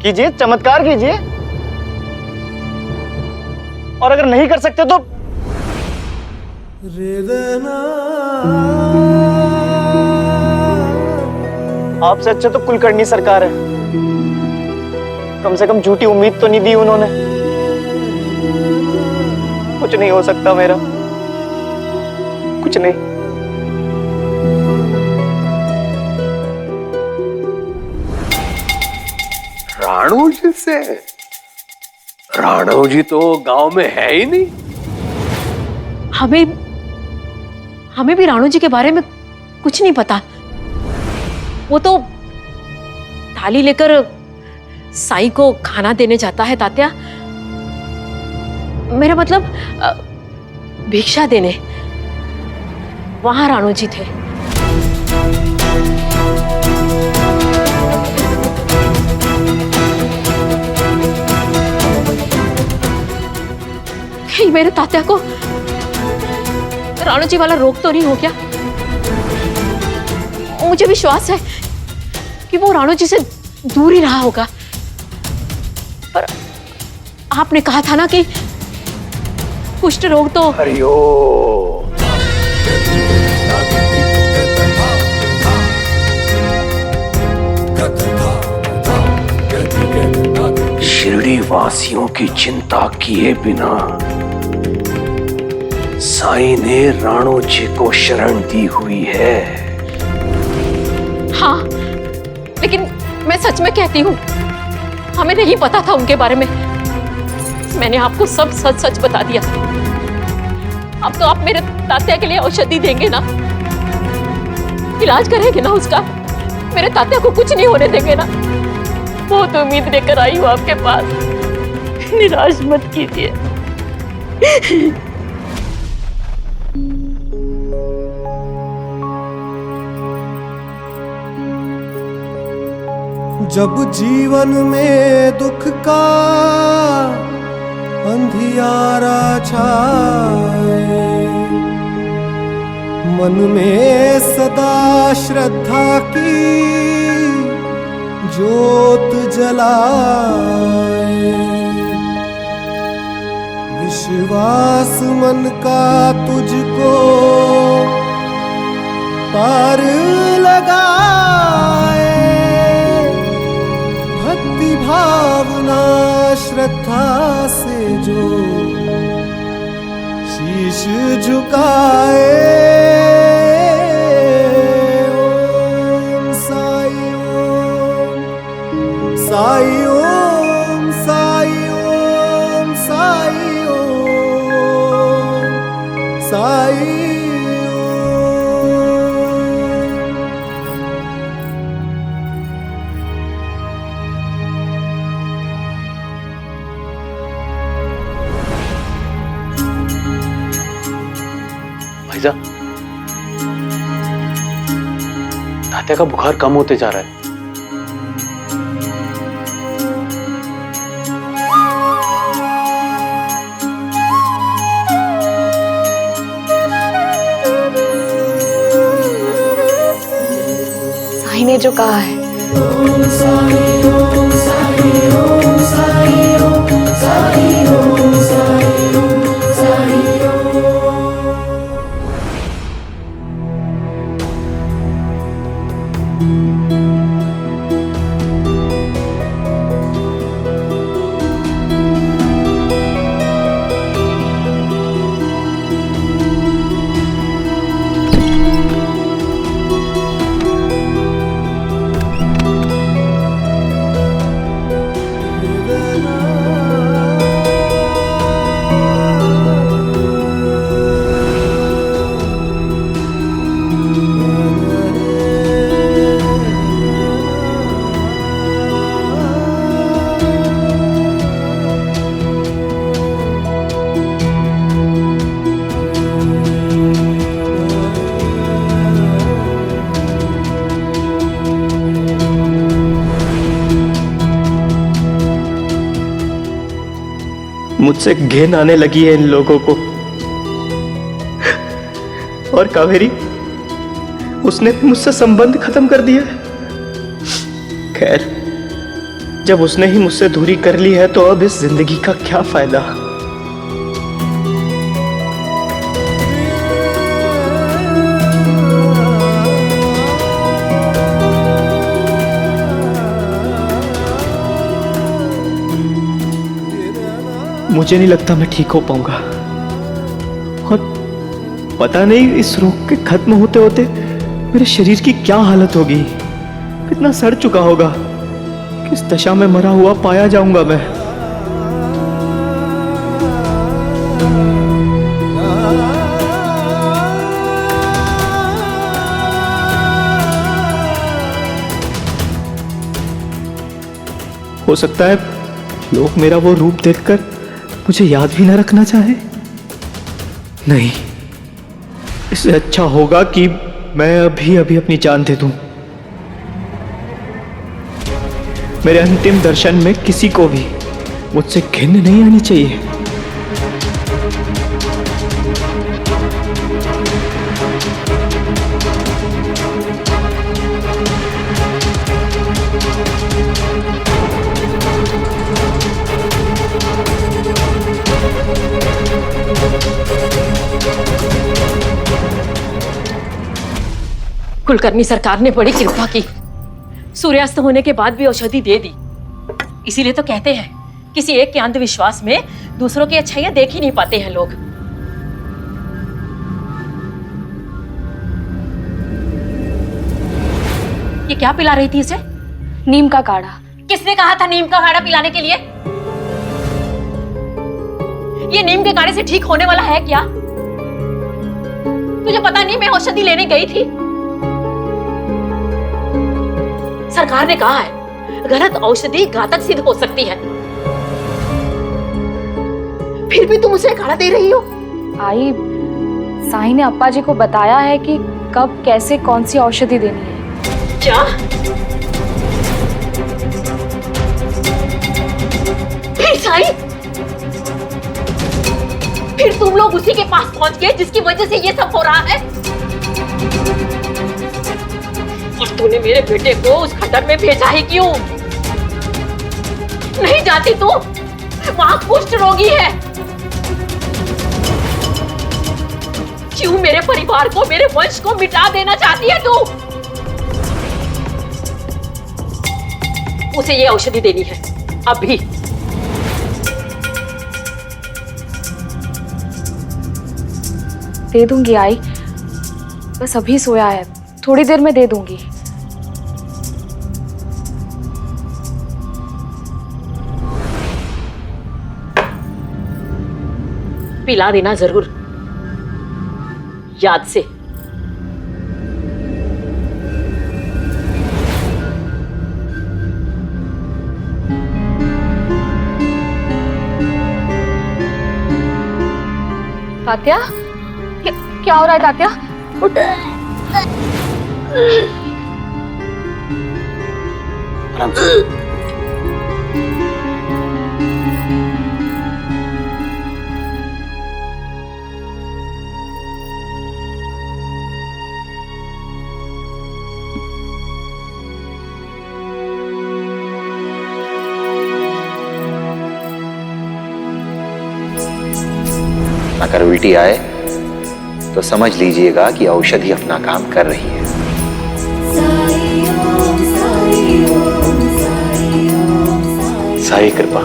कीजिए, चमत्कार कीजिए, और अगर नहीं कर सकते तो आपसे अच्छे तो कुलकर्णी सरकार है, कम से कम झूठी उम्मीद तो नहीं दी उन्होंने। कुछ नहीं हो सकता मेरा, कुछ नहीं। राणू जी से? राणू जी तो गांव में है ही नहीं। हमें भी राणू जी के बारे में कुछ नहीं पता। वो तो थाली लेकर साईं को खाना देने जाता है तात्या, मेरा मतलब भिक्षा देने। वहां राणू जी थे। कहीं मेरे तात्या को राणू जी वाला रोग तो नहीं हो गया? मुझे विश्वास है कि वो राणू जी से दूर ही रहा होगा, पर आपने कहा था ना कि कुष्ठ रोग तो। हरिओ, शिरडी वासियों की चिंता किए बिना साईं ने राणू जी को शरण दी हुई है। हाँ, लेकिन मैं सच में कहती हूँ, हमें नहीं पता था उनके बारे में। मैंने आपको सब सच सच बता दिया। अब तो आप मेरे तात्या के लिए औषधि देंगे ना, इलाज करेंगे ना उसका? मेरे तात्या को कुछ नहीं होने देंगे ना? बहुत उम्मीद लेकर आई हूँ आपके पास, निराश मत कीजिए। जब जीवन में दुख का अंधियारा छाए, मन में सदा श्रद्धा की ज्योत जलाए, विश्वास मन का तुझको पार लगाए, भक्ति भावना श्रद्धा से जो शीश झुकाए। ओम साई ओम साई ओम साई ओम साई ओम साई। भाईजा, तात्या का बुखार कम होते जा रहा है। साईं ने जो कहा है। ओम साई ओम साई ओम साई ओम साई ओम साई ओम साई ओम। Vedana मुझसे घिन आने लगी है इन लोगों को। और कावेरी, उसने मुझसे संबंध खत्म कर दिया है। खैर, जब उसने ही मुझसे दूरी कर ली है तो अब इस जिंदगी का क्या फायदा। मुझे नहीं लगता मैं ठीक हो पाऊंगा। और पता नहीं इस रोग के खत्म होते होते मेरे शरीर की क्या हालत होगी, कितना सड़ चुका होगा, किस दशा में मरा हुआ पाया जाऊंगा मैं। हो सकता है लोग मेरा वो रूप देखकर मुझे याद भी न रखना चाहे। नहीं, इससे अच्छा होगा कि मैं अभी अभी अपनी जान दे दूं। मेरे अंतिम दर्शन में किसी को भी मुझसे घिन नहीं आनी चाहिए। कुलकर्णी सरकार ने बड़ी कृपा की, सूर्यास्त होने के बाद भी औषधि दे दी। इसीलिए तो कहते हैं किसी एक के अंधविश्वास में दूसरों की अच्छाइयां देख ही नहीं पाते हैं लोग। ये क्या पिला रही थी इसे? नीम का काढ़ा। किसने कहा था नीम का काढ़ा पिलाने के लिए? ये नीम के काढ़े से ठीक होने वाला है क्या? तुझे पता नहीं मैं औषधि लेने गई थी। सरकार ने कहा है गलत औषधि घातक सिद्ध हो सकती है, फिर भी तुम उसे काढ़ा दे रही हो। आई, साईं ने अप्पा जी को बताया है कि कब कैसे कौन सी औषधि देनी है। क्या? फिर साईं, फिर तुम लोग उसी के पास पहुंच गए जिसकी वजह से ये सब हो रहा है। और तूने मेरे बेटे को उस खड्डर में भेजा ही क्यों? नहीं जाती तू, वहां कुष्ठ रोगी है। क्यों मेरे परिवार को, मेरे वंश को मिटा देना चाहती है तू? उसे ये औषधि देनी है अभी। दे दूंगी आई, बस अभी सोया है, थोड़ी देर में दे दूंगी। पिला देना जरूर, याद से। तात्या, क्या हो रहा है तात्या? उठ। आराम से। अगर उल्टी आए तो समझ लीजिएगा कि औषधि अपना काम कर रही है। साई कृपा।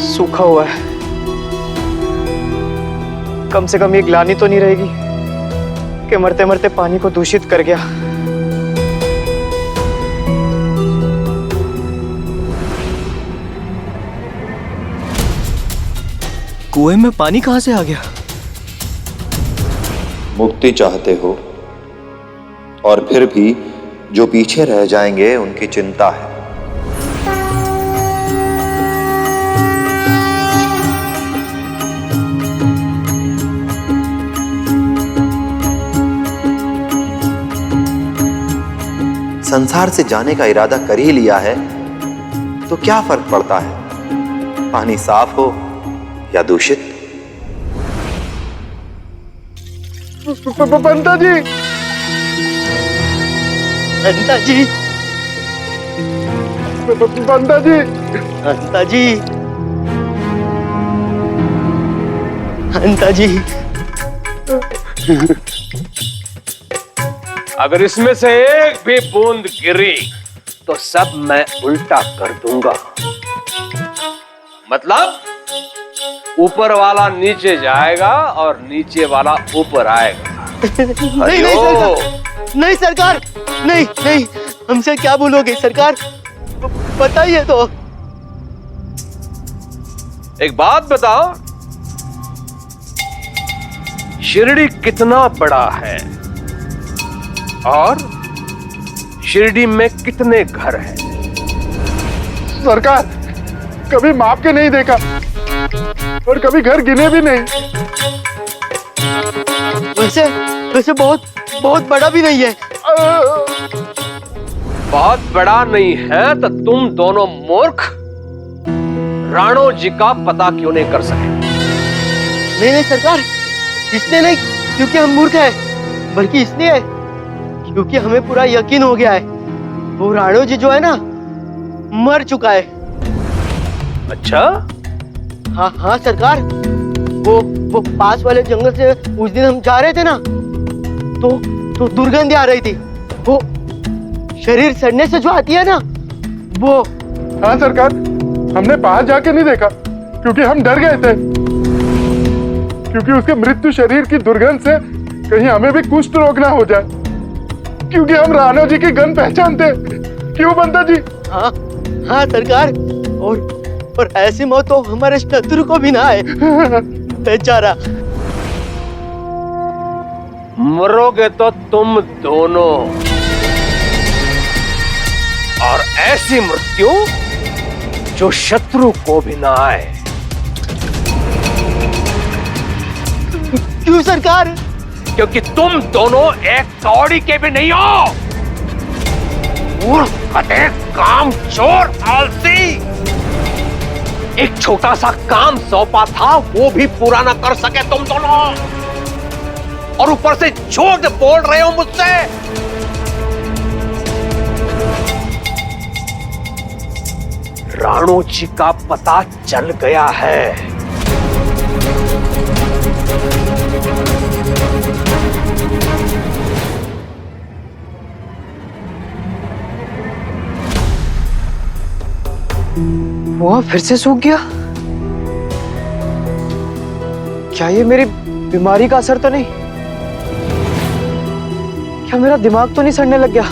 सूखा हुआ है, कम से कम ये ग्लानि तो नहीं रहेगी कि मरते मरते पानी को दूषित कर गया। कुएं में पानी कहां से आ गया? मुक्ति चाहते हो और फिर भी जो पीछे रह जाएंगे उनकी चिंता है। संसार से जाने का इरादा कर ही लिया है तो क्या फर्क पड़ता है, पानी साफ हो या दूषित। पंता जी, पंता जी, पंता जी, पंता जी, पंता जी। अगर इसमें से एक भी बूंद गिरी तो सब मैं उल्टा कर दूंगा। मतलब ऊपर वाला नीचे जाएगा और नीचे वाला ऊपर आएगा। नहीं नहीं सरकार, नहीं सरकार, नहीं नहीं, हमसे क्या बोलोगे सरकार, बताइए तो। एक बात बताओ, शिरडी कितना बड़ा है और शिरडी में कितने घर हैं? सरकार, कभी माप के नहीं देखा और कभी घर गिने भी नहीं। वैसे वैसे बहुत बड़ा भी नहीं है। बहुत बड़ा नहीं है तो तुम दोनों मूर्ख राणो जी का पता क्यों नहीं कर सके? नहीं नहीं सरकार, इसलिए नहीं क्योंकि हम मूर्ख हैं, बल्कि इसलिए क्योंकि हमें पूरा यकीन हो गया है वो राणो जी जो है ना मर चुका है। अच्छा? हाँ हाँ सरकार, वो पास वाले जंगल से उस दिन हम जा रहे थे ना, तो दुर्गंध आ रही थी, वो शरीर सड़ने से जो आती है ना वो। हाँ सरकार, हमने पास जाके नहीं देखा क्योंकि हम डर गए थे, क्योंकि उसके मृत्यु शरीर की दुर्गंध से कहीं हमें भी कुष्ठ रोग ना हो जाए, क्योंकि हम राणो जी की गंध पहचानते। क्यों पंता जी? हाँ हाँ सरकार, और ऐसी मौत तो हमारे शत्रु को भी ना आए बेचारा। मरोगे तो तुम दोनों, और ऐसी मृत्यु जो शत्रु को भी ना आए। क्यों सरकार? क्योंकि तुम दोनों एक कौड़ी के भी नहीं हो। काम चोर आलसी, एक छोटा सा काम सौंपा था वो भी पूरा ना कर सके तुम दोनों, और ऊपर से झूठ बोल रहे हो मुझसे। राणो जी का पता चल गया है। वो फिर से सूख गया? क्या ये मेरी बीमारी का असर तो नहीं? क्या मेरा दिमाग तो नहीं सड़ने लग गया?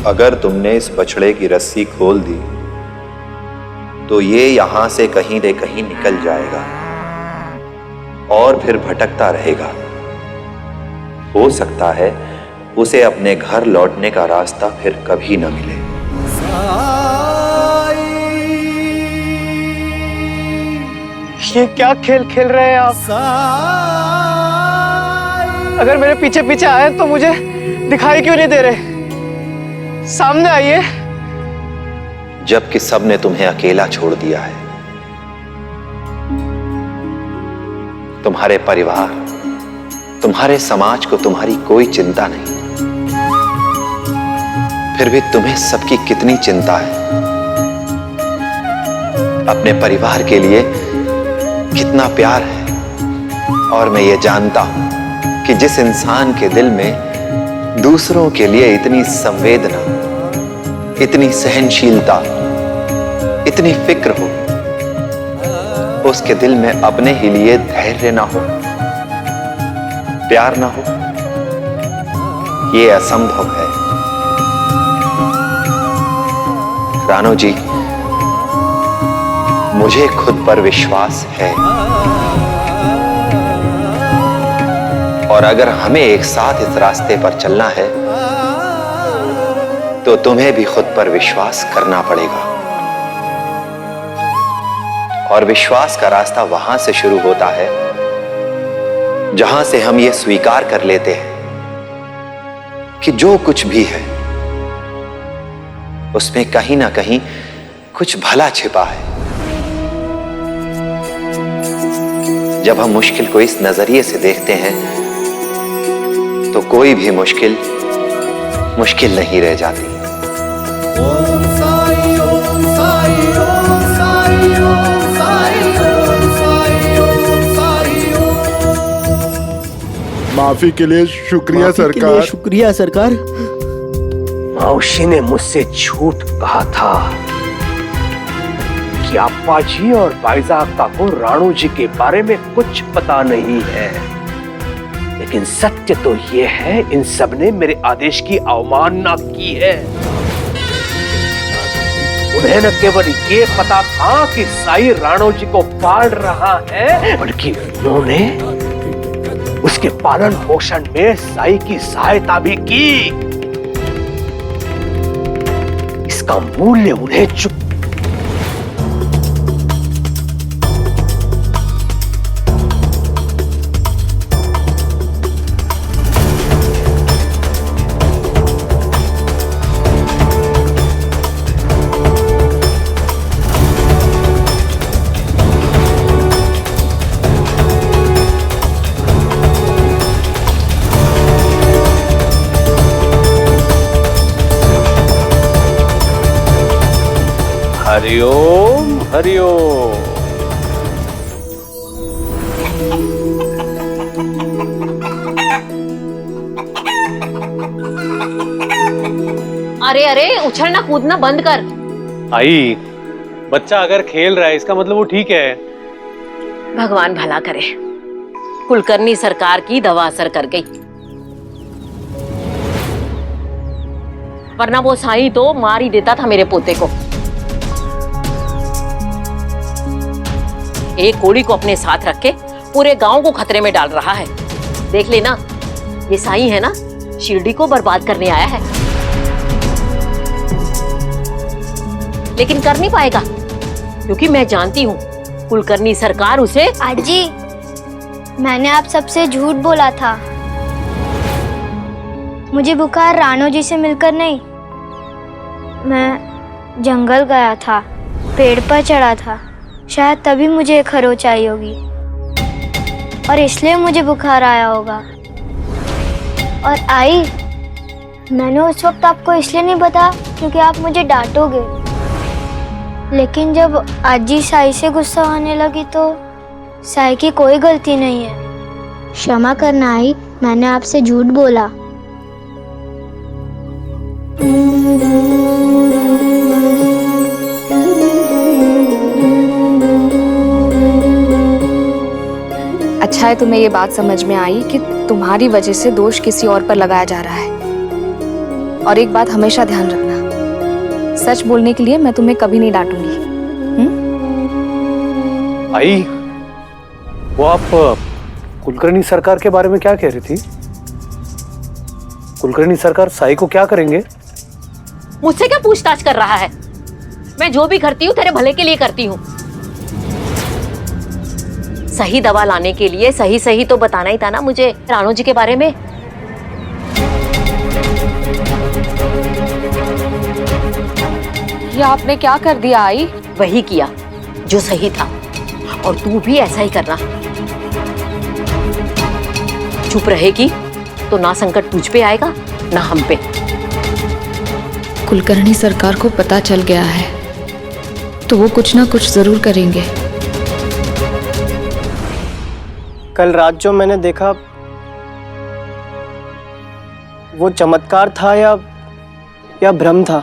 अगर तुमने इस बछड़े की रस्सी खोल दी तो ये यहां से कहीं न कहीं निकल जाएगा और फिर भटकता रहेगा। हो सकता है उसे अपने घर लौटने का रास्ता फिर कभी न मिले। ये क्या खेल खेल रहे हैं आप? अगर मेरे पीछे पीछे आए तो मुझे दिखाई क्यों नहीं दे रहे? सामने आइए। जबकि सबने तुम्हें अकेला छोड़ दिया है, तुम्हारे परिवार, तुम्हारे समाज को तुम्हारी कोई चिंता नहीं, फिर भी तुम्हें सबकी कितनी चिंता है। अपने परिवार के लिए कितना प्यार है। और मैं ये जानता हूं कि जिस इंसान के दिल में दूसरों के लिए इतनी संवेदना, इतनी सहनशीलता, इतनी फिक्र हो, उसके दिल में अपने ही लिए धैर्य ना हो, प्यार ना हो, ये असंभव है। रानो जी, मुझे खुद पर विश्वास है, और अगर हमें एक साथ इस रास्ते पर चलना है तो तुम्हें भी खुद पर विश्वास करना पड़ेगा। और विश्वास का रास्ता वहां से शुरू होता है जहां से हम ये स्वीकार कर लेते हैं कि जो कुछ भी है उसमें कहीं ना कहीं कुछ भला छिपा है। जब हम मुश्किल को इस नजरिए से देखते हैं तो कोई भी मुश्किल मुश्किल नहीं रह जाती। ओम साई ओम साई ओम साई ओम साई ओम साई ओम साई ओम। माफी के लिए शुक्रिया सरकार। शुक्रिया सरकार। मौसी ने मुझसे झूठ कहा था कि अप्पा जी और बाईजाक्ता को राणो जी के बारे में कुछ पता नहीं है, लेकिन सत्य तो यह है इन सब ने मेरे आदेश की अवमानना की है। उन्हें न केवल ये पता था कि साई राणो जी को पाल रहा है, बल्कि उन्होंने उसके पालन पोषण में साई की सहायता भी की। इसका मूल्य उन्हें हरिओम हरिओम। अरे अरे, उछलना कूदना बंद कर। आई, बच्चा अगर खेल रहा है इसका मतलब वो ठीक है। भगवान भला करे। कुलकर्णी सरकार की दवा असर कर गई, वरना वो साईं तो मार ही देता था मेरे पोते को। एक कोड़ी को अपने साथ रख के पूरे गांव को खतरे में डाल रहा है। देख लेना, ये साईं है ना, शिरडी को बर्बाद करने आया है, लेकिन कर नहीं पाएगा क्योंकि मैं जानती हूँ कुलकर्णी सरकार उसे। आजी, मैंने आप सबसे झूठ बोला था। मुझे बुखार राणो जी से मिलकर नहीं, मैं जंगल गया था, पेड़ पर चढ़ा था, शायद तभी मुझे खरोच आई होगी और इसलिए मुझे बुखार आया होगा। और आई, मैंने उस वक्त आपको इसलिए नहीं बताया क्योंकि आप मुझे डांटोगे, लेकिन जब आजी साई से गुस्सा होने लगी तो साई की कोई गलती नहीं है। क्षमा करना आई, मैंने आपसे झूठ बोला। अच्छा है तुम्हें ये बात समझ में आई कि तुम्हारी वजह से दोष किसी और पर लगाया जा रहा है। और एक बात हमेशा ध्यान रखना, सच बोलने के लिए मैं तुम्हें कभी नहीं डांटूंगी। आई, वो आप कुलकर्णी सरकार के बारे में क्या कह रही थी? कुलकर्णी सरकार साई को क्या करेंगे? मुझसे क्या पूछताछ कर रहा है? मैं जो भी करती हूँ तेरे भले के लिए करती हूँ। सही दवा लाने के लिए सही सही तो बताना ही था ना मुझे राणो जी के बारे में। ये आपने क्या कर दिया आई? वही किया जो सही था, और तू भी ऐसा ही करना। चुप रहेगी तो ना संकट तुझ पे आएगा ना हम पे। कुलकर्णी सरकार को पता चल गया है तो वो कुछ ना कुछ जरूर करेंगे। कल रात जो मैंने देखा वो चमत्कार था या भ्रम था?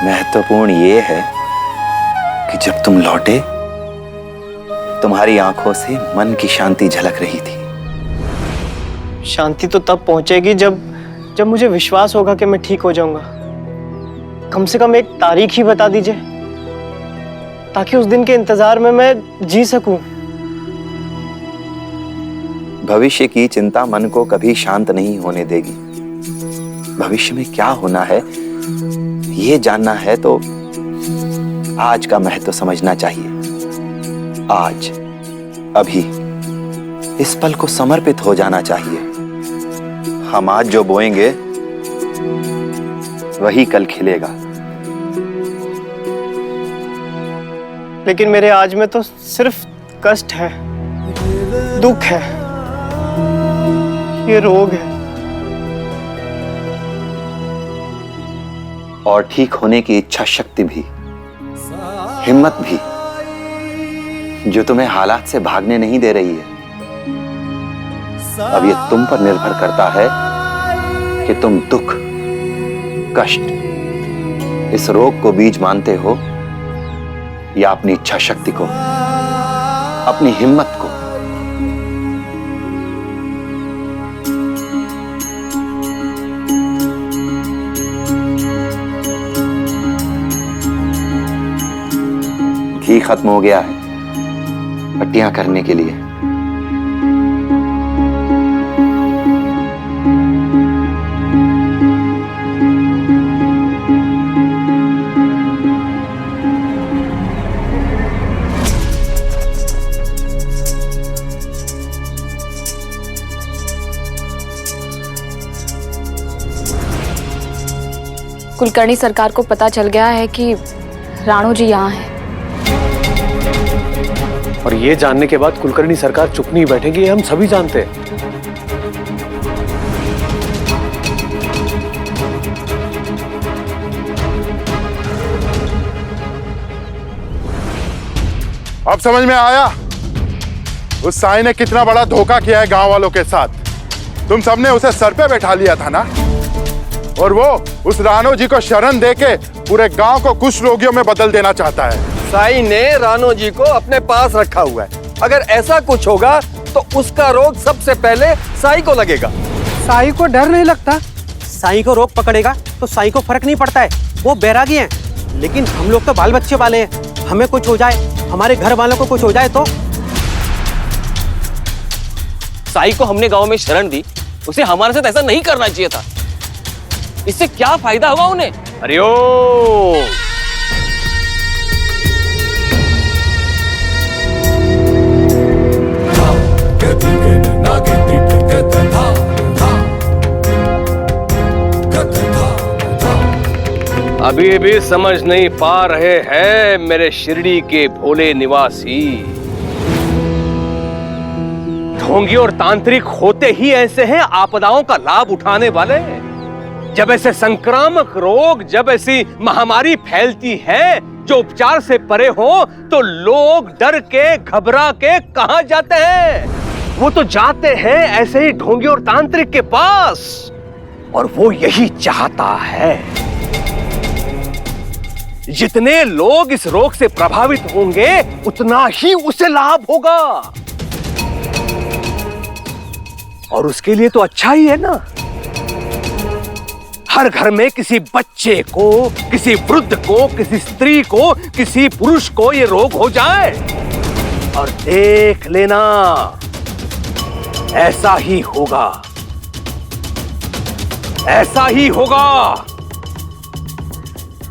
महत्वपूर्ण ये है कि जब तुम लौटे तुम्हारी आंखों से मन की शांति झलक रही थी। शांति तो तब पहुंचेगी जब मुझे विश्वास होगा कि मैं ठीक हो जाऊंगा। कम से कम एक तारीख ही बता दीजिए ताकि उस दिन के इंतजार में मैं जी सकूं। भविष्य की चिंता मन को कभी शांत नहीं होने देगी। भविष्य में क्या होना है ये जानना है तो आज का महत्व समझना चाहिए। आज, अभी, इस पल को समर्पित हो जाना चाहिए। हम आज जो बोएंगे वही कल खिलेगा। लेकिन मेरे आज में तो सिर्फ कष्ट है, दुख है, ये रोग है। और ठीक होने की इच्छा शक्ति भी, हिम्मत भी, जो तुम्हें हालात से भागने नहीं दे रही है। अब ये तुम पर निर्भर करता है कि तुम दुख, कष्ट, इस रोग को बीज मानते हो या अपनी इच्छा शक्ति को, अपनी हिम्मत को। घी खत्म हो गया है पट्टियां करने के लिए। कुलकर्णी सरकार को पता चल गया है कि राणो जी यहाँ हैं। और ये जानने के बाद कुलकर्णी सरकार चुप नहीं बैठेगी, ये हम सभी जानते हैं। अब समझ में आया उस साई ने कितना बड़ा धोखा किया है गांव वालों के साथ। तुम सबने उसे सर पे बैठा लिया था ना, और वो उस राणो जी को शरण देके पूरे गांव को कुछ रोगियों में बदल देना चाहता है। साई ने राणो जी को अपने पास रखा हुआ है। अगर ऐसा कुछ होगा तो उसका रोग सबसे पहले साई को लगेगा। साई को डर नहीं लगता? साई को रोग पकड़ेगा तो साई को फर्क नहीं पड़ता है, वो बैरागी हैं। लेकिन हम लोग तो बाल बच्चे वाले हैं, हमें कुछ हो जाए, हमारे घर वालों को कुछ हो जाए तो? साई को हमने गांव में शरण दी, उसे हमारे साथ ऐसा नहीं करना चाहिए था। इससे क्या फायदा होगा उन्हें? हरिओम। अभी भी समझ नहीं पा रहे हैं मेरे शिरडी के भोले निवासी। ढोंगी और तांत्रिक होते ही ऐसे हैं आपदाओं का लाभ उठाने वाले। जब ऐसे संक्रामक रोग, जब ऐसी महामारी फैलती है जो उपचार से परे हो, तो लोग डर के, घबरा के कहां जाते हैं? वो तो जाते हैं ऐसे ही ढोंगी और तांत्रिक के पास, और वो यही चाहता है। जितने लोग इस रोग से प्रभावित होंगे उतना ही उसे लाभ होगा, और उसके लिए तो अच्छा ही है ना। हर घर में किसी बच्चे को, किसी वृद्ध को, किसी स्त्री को, किसी पुरुष को ये रोग हो जाए, और देख लेना ऐसा ही होगा, ऐसा ही होगा।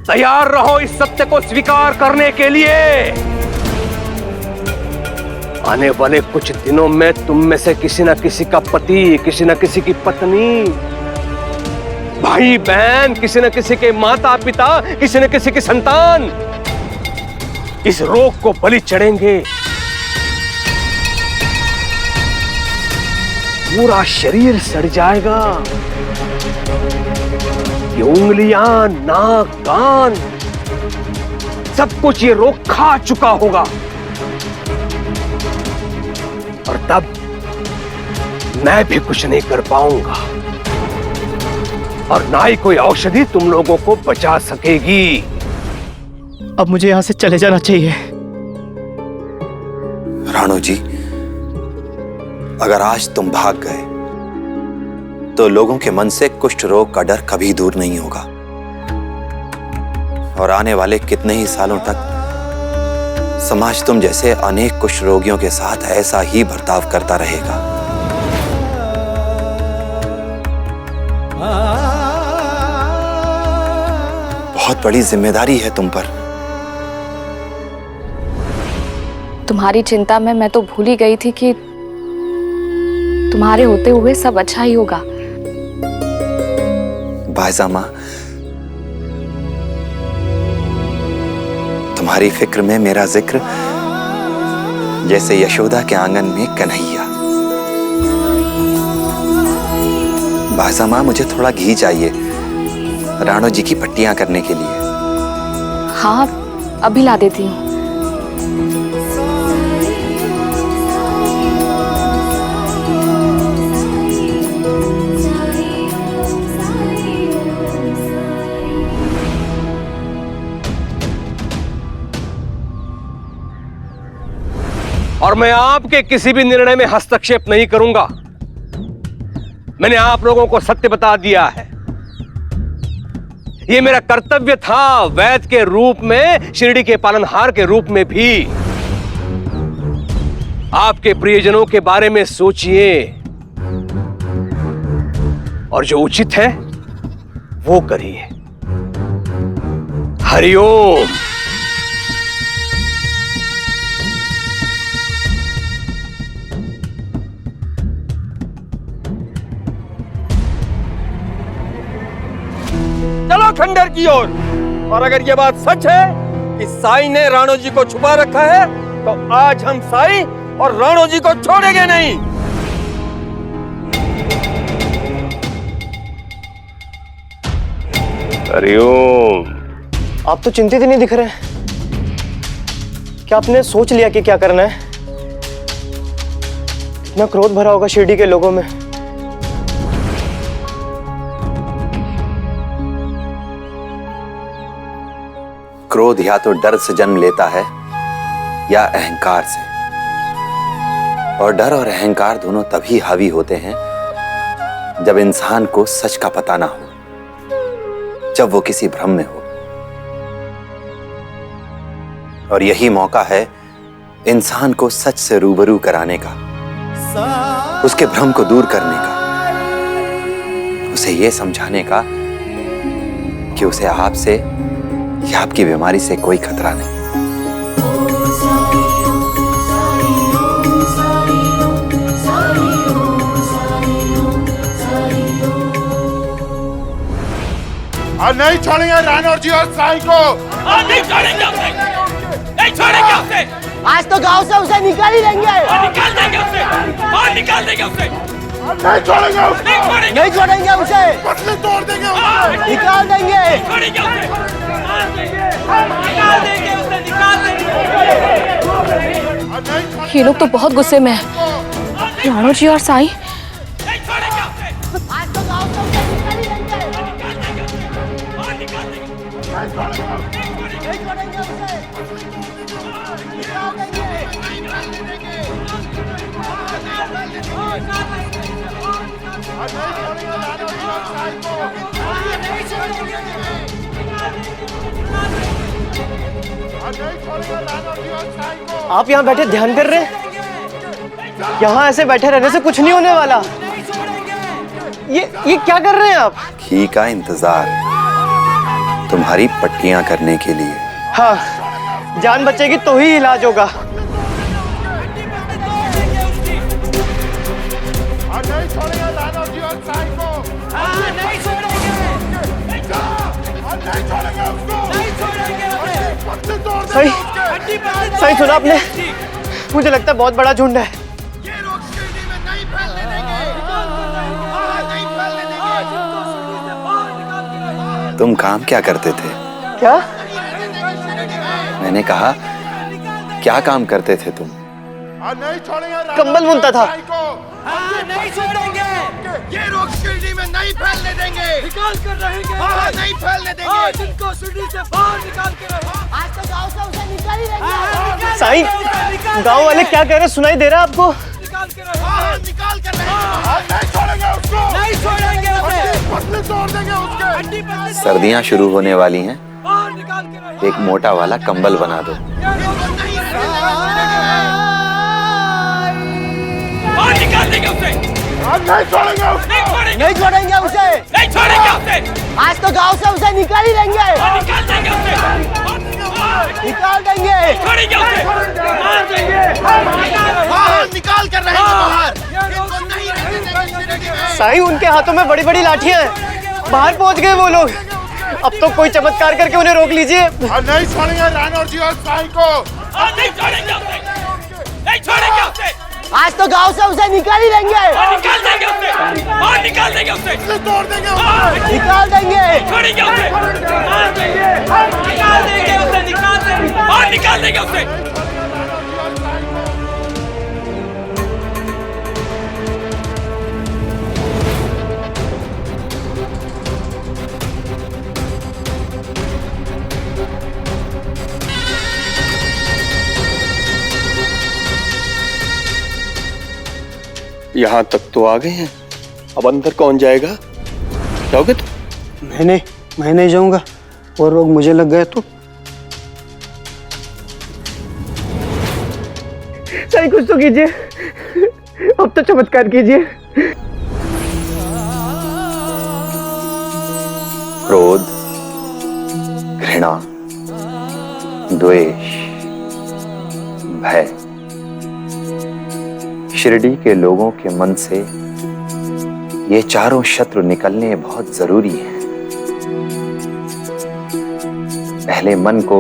तैयार रहो इस सत्य को स्वीकार करने के लिए। आने वाले कुछ दिनों में तुम में से किसी न किसी का पति, किसी न किसी की पत्नी, भाई बहन, किसी न किसी के माता पिता, किसी न किसी की संतान इस रोग को बलि चढ़ेंगे। पूरा शरीर सड़ जाएगा, ये उंगलियां, नाक, कान, सब कुछ ये रोग खा चुका होगा। और तब मैं भी कुछ नहीं कर पाऊंगा और ना ही कोई औषधि तुम लोगों को बचा सकेगी। अब मुझे यहां से चले जाना चाहिए। राणो जी, अगर आज तुम भाग गए तो लोगों के मन से कुष्ठ रोग का डर कभी दूर नहीं होगा और आने वाले कितने ही सालों तक समाज तुम जैसे अनेक कुष्ठ रोगियों के साथ ऐसा ही बर्ताव करता रहेगा। बहुत बड़ी जिम्मेदारी है तुम पर। तुम्हारी चिंता में मैं तो भूल ही गई थी कि तुम्हारे होते हुए सब अच्छा ही होगा। बायजा माँ, तुम्हारी फिक्र में मेरा जिक्र जैसे यशोदा के आंगन में कन्हैया। बायजा माँ, मुझे थोड़ा घी चाहिए राणो जी की पट्टियां करने के लिए। हाँ, अभी ला देती हूँ। और मैं आपके किसी भी निर्णय में हस्तक्षेप नहीं करूंगा। मैंने आप लोगों को सत्य बता दिया है। यह मेरा कर्तव्य था, वैद्य के रूप में, शिरडी के पालनहार के रूप में भी। आपके प्रियजनों के बारे में सोचिए और जो उचित है वो करिए। हरिओम। चलो खंडर की ओर। और अगर ये बात सच है कि साईं ने राणो जी को छुपा रखा है तो आज हम साईं और राणो जी को छोड़ेंगे नहीं। हरिओम। आप तो चिंतित ही नहीं दिख रहे। क्या आपने सोच लिया कि क्या करना है? इतना क्रोध भरा होगा शिरडी के लोगों में। क्रोध या तो डर से जन्म लेता है या अहंकार से, और डर और अहंकार दोनों तभी हावी होते हैं जब इंसान को सच का पता ना हो, जब वो किसी भ्रम में हो। और यही मौका है इंसान को सच से रूबरू कराने का, उसके भ्रम को दूर करने का, उसे ये समझाने का कि उसे आपसे या आपकी बीमारी से कोई खतरा नहीं। और नहीं छोड़ेंगे राणो जी और साईं को। नहीं छोड़ेंगे उसे, नहीं छोड़ेंगे उसे। आज तो गांव से उसे निकाल ही देंगे। निकाल देंगे उसे, और निकाल देंगे उसे। नहीं छोड़ेंगे उसको। नहीं छोड़ेंगे उसे। पसली तोड़ देंगे उसे। निकाल देंगे। छोड़ेंगे उसे, निकाल देंगे उसे, निकाल देंगे। ये लोग तो बहुत गुस्से में हैं। राणो जी और साईं। नहीं छोड़ेंगे उसे। आज तो गांव से उसे निकाल ही देंगे। और निकाल देंगे। नहीं छोड़ेंगे उसे। निकाल देंगे। आप यहाँ बैठे ध्यान कर रहे हैं? यहाँ ऐसे बैठे रहने से कुछ नहीं होने वाला। ये क्या कर रहे हैं आप? घी का इंतजार तुम्हारी पट्टियां करने के लिए। हाँ, जान बचेगी तो ही इलाज होगा। सही सही सुना आपने। मुझे लगता है बहुत बड़ा झुंड है। तुम काम क्या करते थे? क्या? मैंने कहा क्या काम करते थे तुम? कंबल बुनता था। नहीं छोड़ेंगे, ये रोग शिरडी में नहीं फैलने देंगे, निकाल कर रहेंगे, नहीं फैलने देंगे, आज इनको शिरडी से बाहर निकाल के रहेंगे। आज तो गांव से उसे निकाल ही रहेंगे। साईं, गांव वाले क्या कह रहे हैं सुनाई दे रहा है आपको? निकाल कर रहेंगे, निकाल कर रहेंगे, नहीं छोड़ेंगे उसको, नहीं छोड़ेंगे उसे, पतले तोड़ देंगे उसके। सर्दियां शुरू होने वाली हैं, एक मोटा वाला कंबल बना दो। निकाल देंगे उसे, नहीं छोड़ेंगे उसे, नहीं छोड़ेंगे उसे, नहीं छोड़ेंगे उसे। आज तो गांव से उसे निकाल ही देंगे, निकाल देंगे उसे, निकाल देंगे, छोड़ेंगे उसे, मार देंगे, बाहर निकाल कर रहेंगे बाहर। साईं, उनके हाथों में बड़ी बड़ी लाठियां हैं, बाहर पहुंच गए वो लोग। अब तो कोई चमत्कार करके उन्हें रोक लीजिए। नहीं छोड़ेंगे राणा जी और साईं को, नहीं छोड़ेंगे उसे, नहीं छोड़ेंगे उसे। आज तो गांव से उसे निकाल ही देंगे, निकाल देंगे उसे, और निकाल देंगे उसे, तोड़ देंगे, निकाल देंगे, छोड़ेंगे उसे, मार देंगे, निकाल देंगे उसे, निकाल देंगे, और निकाल देंगे उसे। यहाँ तक तो आ गए हैं, अब अंदर कौन जाएगा? जाओगे तो? मैं नहीं जाऊंगा, और रोग मुझे लग गए तो। साईं, कुछ तो कीजिए, अब तो चमत्कार कीजिए। क्रोध, घृणा, द्वेष, भय शिरडी के लोगों के मन से ये चारों शत्रु निकलने बहुत जरूरी हैं। पहले मन को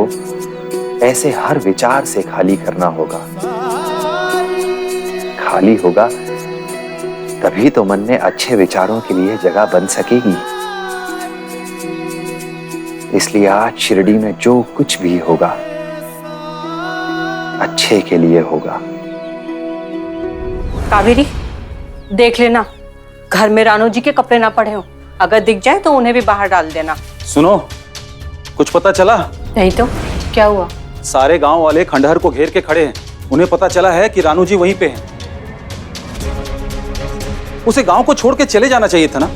ऐसे हर विचार से खाली करना होगा। खाली होगा तभी तो मन में अच्छे विचारों के लिए जगह बन सकेगी। इसलिए आज शिरडी में जो कुछ भी होगा अच्छे के लिए होगा। कावेरी, देख लेना घर में रानू जी के कपड़े ना पड़े हो, अगर दिख जाए तो उन्हें भी बाहर डाल देना। सुनो, कुछ पता चला? नहीं तो क्या हुआ? सारे गांव वाले खंडहर को घेर के खड़े हैं। उन्हें पता चला है कि रानू जी वहीं पे हैं। उसे गांव को छोड़ के चले जाना चाहिए था ना।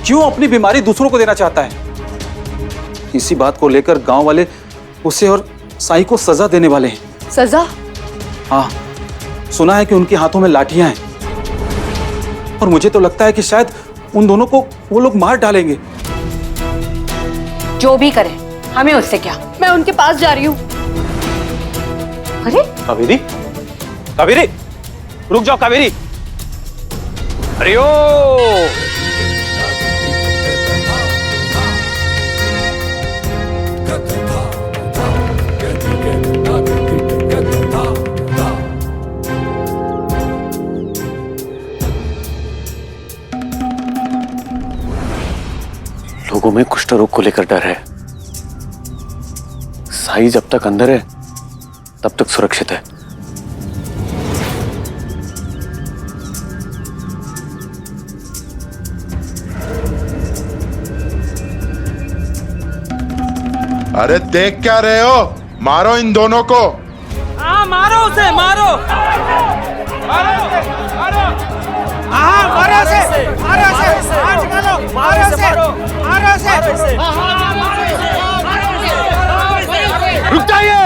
क्यों अपनी बीमारी दूसरों को देना चाहता है? इसी बात को लेकर गांव वाले उसे और साईं को सजा देने वाले हैं। सजा? हाँ, सुना है कि उनके हाथों में लाठियां हैं, और मुझे तो लगता है कि शायद उन दोनों को वो लोग मार डालेंगे। जो भी करे, हमें उससे क्या। मैं उनके पास जा रही हूँ। अरे कावेरी, कावेरी, रुक जाओ कावेरी। अरे ओ लोगों में कुष्ठ रोग को लेकर डर है। साईं जब तक अंदर है तब तक सुरक्षित है। अरे देख क्या रहे हो? मारो इन दोनों को। हाँ, मारो उसे, मारो, मारो उसे, मारो, हाँ, मारो उसे, मारो उसे, आज मारो, मारो उसे, मारो उसे, रुक जाइए।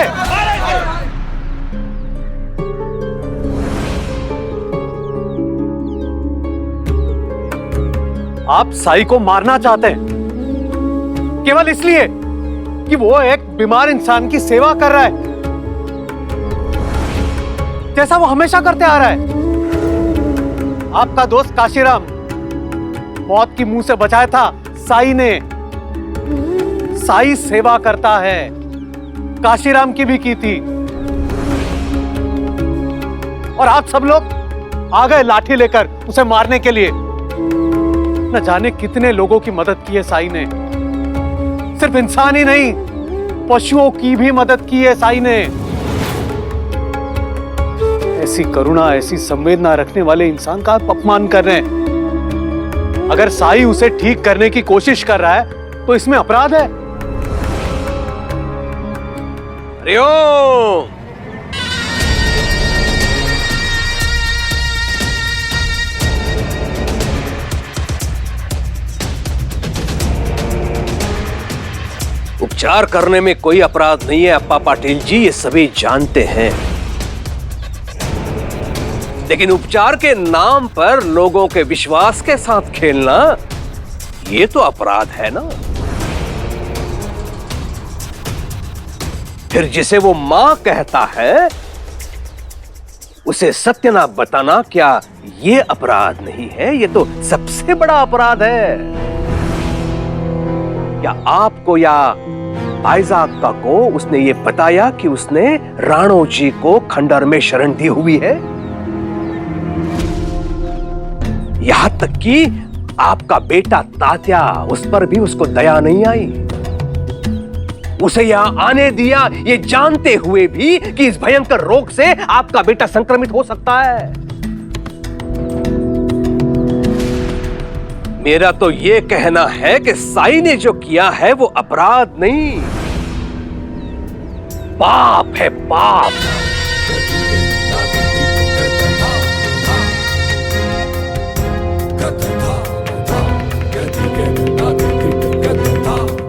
आप साईं को मारना चाहते हैं? केवल इसलिए कि वो एक बीमार इंसान की सेवा कर रहा है, जैसा वो हमेशा करते आ रहा है। आपका दोस्त काशीराम मौत की मुंह से बचाया था साई ने। साई सेवा करता है, काशीराम की भी की थी। और आप सब लोग आ गए लाठी लेकर उसे मारने के लिए। न जाने कितने लोगों की मदद की है साई ने। सिर्फ इंसान ही नहीं, पशुओं की भी मदद की है साई ने। ऐसी करुणा, ऐसी संवेदना रखने वाले इंसान का आप अपमान कर रहे हैं। अगर साई उसे ठीक करने की कोशिश कर रहा है तो इसमें अपराध है। हरिओम। उपचार करने में कोई अपराध नहीं है अप्पा पाटिल जी, ये सभी जानते हैं। लेकिन उपचार के नाम पर लोगों के विश्वास के साथ खेलना, ये तो अपराध है ना। फिर जिसे वो मां कहता है उसे सत्य ना बताना, क्या ये अपराध नहीं है? ये तो सबसे बड़ा अपराध है। क्या आपको या आयजा अक्का को उसने ये बताया कि उसने राणो जी को खंडर में शरण दी हुई है? यहां तक कि आपका बेटा तात्या, उस पर भी उसको दया नहीं आई। उसे यहां आने दिया ये जानते हुए भी कि इस भयंकर रोग से आपका बेटा संक्रमित हो सकता है। मेरा तो ये कहना है कि साई ने जो किया है वो अपराध नहीं, पाप है, पाप।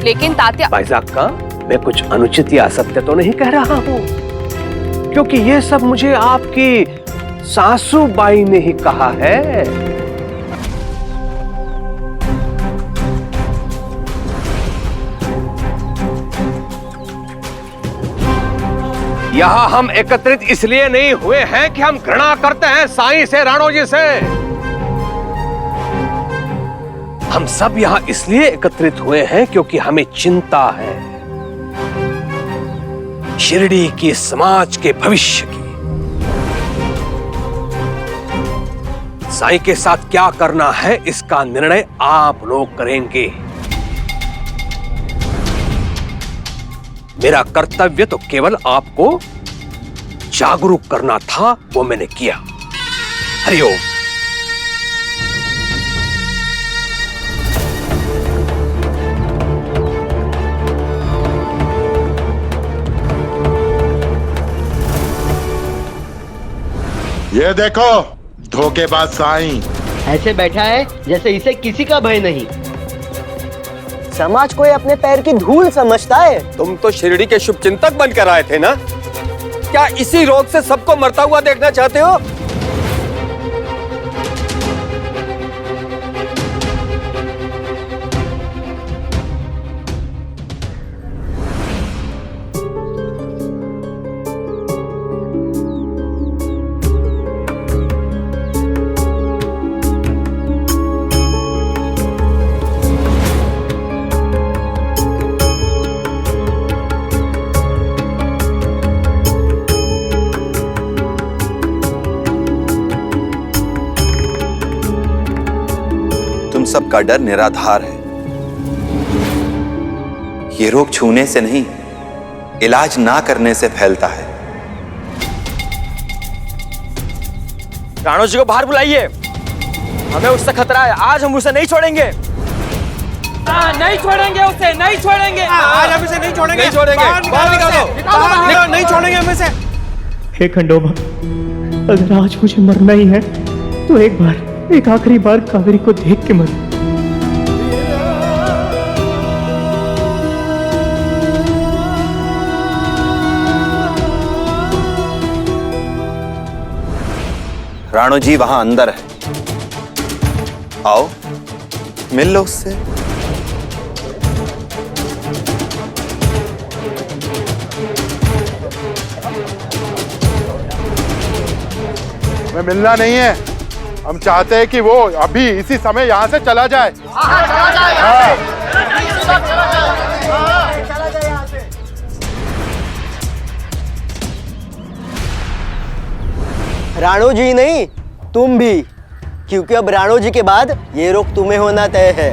लेकिन तात्या, भाईजाक का मैं कुछ अनुचित या असत्य तो नहीं कह रहा हूं, क्योंकि ये सब मुझे आपकी सासू बाई ने ही कहा है। यहां हम एकत्रित इसलिए नहीं हुए हैं कि हम घृणा करते हैं साईं से, राणो जी से। हम सब यहां इसलिए एकत्रित हुए हैं क्योंकि हमें चिंता है शिरडी की, समाज के भविष्य की। साईं के साथ क्या करना है इसका निर्णय आप लोग करेंगे। मेरा कर्तव्य तो केवल आपको जागरूक करना था, वो मैंने किया। हरिओम। ये देखो धोखेबाज साईं ऐसे बैठा है जैसे इसे किसी का भय नहीं। समाज को ये अपने पैर की धूल समझता है। तुम तो शिरडी के शुभ चिंतक बनकर आए थे ना? क्या इसी रोग से सबको मरता हुआ देखना चाहते हो? सबका डर निराधार है। ये रोग छूने से नहीं, इलाज ना करने से फैलता है। राणो जी को बाहर बुलाइए, हमें उससे खतरा है। आज हम उसे नहीं छोड़ेंगे। नहीं छोड़ेंगे उसे, नहीं छोड़ेंगे। आज हम इसे नहीं छोड़ेंगे, नहीं छोड़ेंगे। बाहर निकालो, नहीं छोड़ेंगे हम इसे। हे खंडोबा, अगर आज मुझे मरना ही है तो एक आखिरी बार कावेरी को देख के मर। राणो जी वहां अंदर है, आओ मिल लो उससे। हमें मिलना नहीं है। हम चाहते हैं कि वो अभी इसी समय यहाँ से चला जाए। राणो जी नहीं, तुम भी, क्योंकि अब राणो जी के बाद ये रोग तुम्हें होना तय है।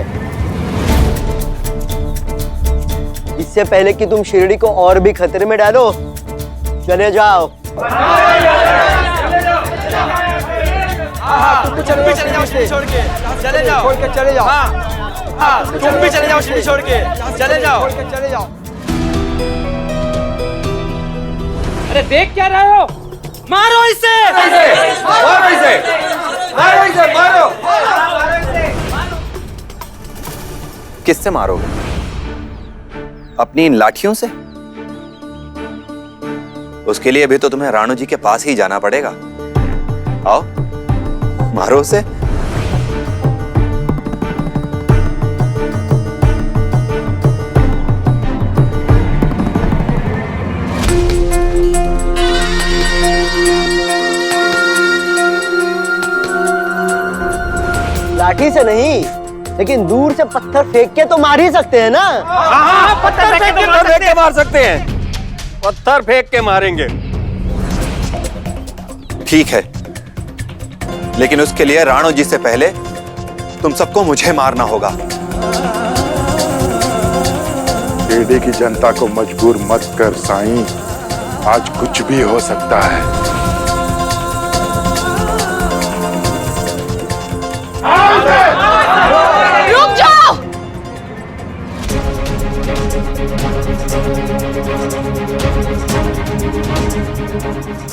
इससे पहले कि तुम शिरडी को और भी खतरे में डालो, चले जाओ। तुम भी चले जाओ शिरडी छोड़ के, चले जाओ, छोड़ के चले जाओ। हाँ, तुम भी चले जाओ शिरडी छोड़ के, चले जाओ, चले जाओ। अरे देख क्या रहे हो? मारो इसे! मारो इसे! मारो इसे! मारो! किससे मारोगे? अपनी इन लाठियों से? उसके लिए भी तो तुम्हें राणो जी के पास ही जाना पड़ेगा। आओ, मारो उसे। लाठी से नहीं, लेकिन दूर से पत्थर फेंक के तो मार ही सकते हैं ना। हाँ, पत्थर फेंक के मार सकते हैं। पत्थर फेंक के मारेंगे। ठीक है, लेकिन उसके लिए राणो जी से पहले तुम सबको मुझे मारना होगा। शिरडी की जनता को मजबूर मत कर साईं, आज कुछ भी हो सकता है। रुक जाओ!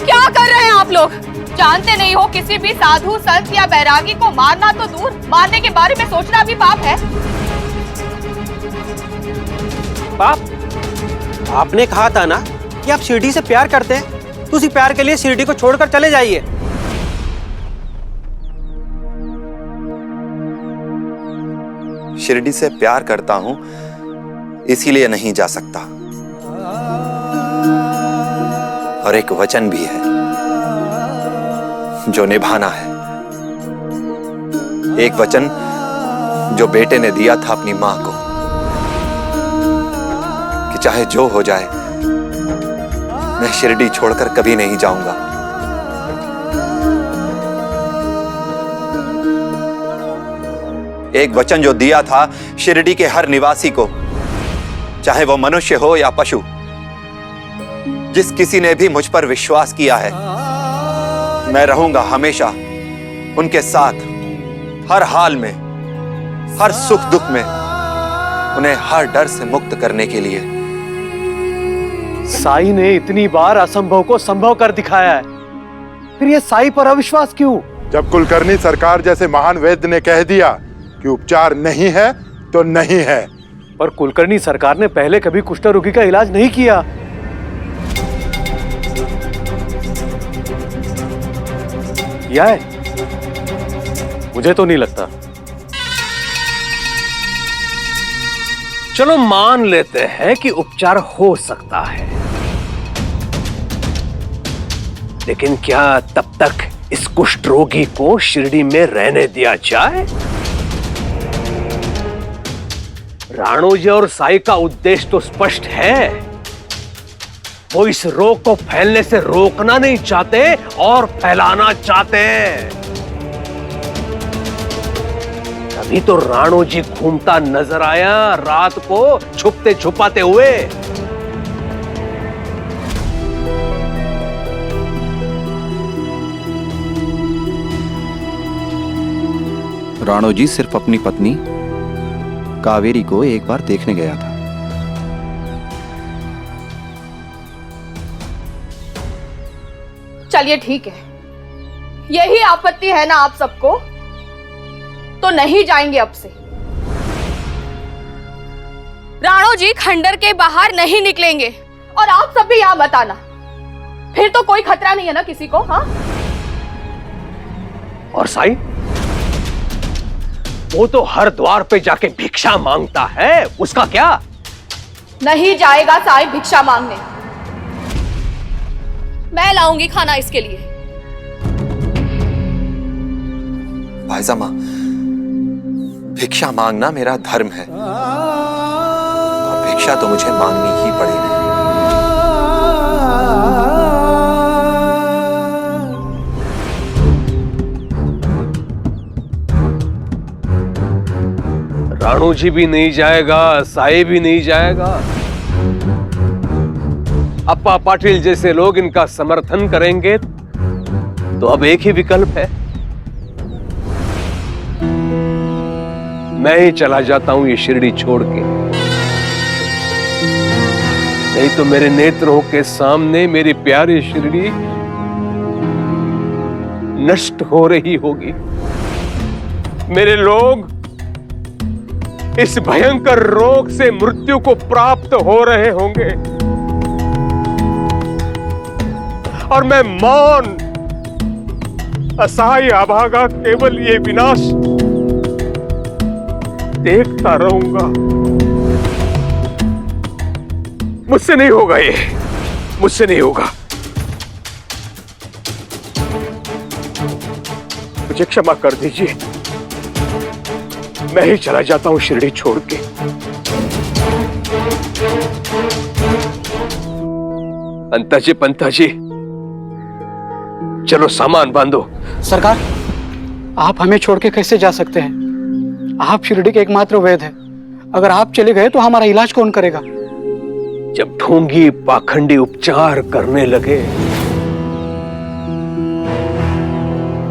क्या कर रहे हैं आप लोग? जानते नहीं हो किसी भी साधु संत या बैरागी को मारना तो दूर, मारने के बारे में सोचना भी पाप है। पाप? आपने कहा था ना कि आप शिरडी से प्यार करते हैं, तो उसी प्यार के लिए शिरडी को छोड़कर चले जाइए। शिरडी से प्यार करता हूं, इसीलिए नहीं जा सकता। और एक वचन भी है जो निभाना है। एक वचन जो बेटे ने दिया था अपनी मां को कि चाहे जो हो जाए, मैं शिरडी छोड़कर कभी नहीं जाऊंगा। एक वचन जो दिया था शिरडी के हर निवासी को, चाहे वो मनुष्य हो या पशु। जिस किसी ने भी मुझ पर विश्वास किया है, मैं रहूंगा हमेशा उनके साथ, हर हाल में, हर सुख दुख में, उन्हें हर डर से मुक्त करने के लिए। साई ने इतनी बार असंभव को संभव कर दिखाया है, फिर ये साई पर अविश्वास क्यों? जब कुलकर्णी सरकार जैसे महान वैद्य ने कह दिया कि उपचार नहीं है तो नहीं है। पर कुलकर्णी सरकार ने पहले कभी कुष्ठ रोगी का इलाज नहीं किया। किया है? मुझे तो नहीं लगता। चलो मान लेते हैं कि उपचार हो सकता है, लेकिन क्या तब तक इस कुष्ठ रोगी को शिरडी में रहने दिया जाए? राणो जी और साई का उद्देश्य तो स्पष्ट है। वो इस रोग को फैलने से रोकना नहीं चाहते और फैलाना चाहते हैं। तभी तो राणो जी घूमता नजर आया रात को छुपते छुपाते हुए। राणो जी सिर्फ अपनी पत्नी कावेरी को एक बार देखने गया था। चलिए ठीक है, यही आपत्ति है ना आप सबको, तो नहीं जाएंगे अब से। राणो जी खंडर के बाहर नहीं निकलेंगे और आप सब भी यहां मत आना, फिर तो कोई खतरा नहीं है ना किसी को। हाँ, और साई, वो तो हर द्वार पे जाके भिक्षा मांगता है, उसका क्या? नहीं जाएगा साई भिक्षा मांगने, मैं लाऊंगी खाना इसके लिए। पायजामा, भिक्षा मांगना मेरा धर्म है और भिक्षा तो मुझे मांगनी ही पड़ेगी। राणू जी भी नहीं जाएगा, साई भी नहीं जाएगा। अप्पा पाटिल जैसे लोग इनका समर्थन करेंगे तो अब एक ही विकल्प है, मैं ही चला जाता हूं ये शिरडी छोड़ के। नहीं तो मेरे नेत्रों के सामने मेरी प्यारी शिरडी नष्ट हो रही होगी। मेरे लोग इस भयंकर रोग से मृत्यु को प्राप्त हो रहे होंगे और मैं मौन असहाय अभागा केवल ये विनाश देखता रहूंगा। मुझसे नहीं होगा, ये मुझसे नहीं होगा। मुझे क्षमा कर दीजिए, मैं ही चला जाता हूं शिरडी छोड़ के। पंता जी, चलो सामान बांधो। सरकार, आप हमें छोड़ के कैसे जा सकते हैं? आप शिरडी के एकमात्र वैद्य हैं। अगर आप चले गए तो हमारा इलाज कौन करेगा? जब ढोंगी पाखंडी उपचार करने लगे,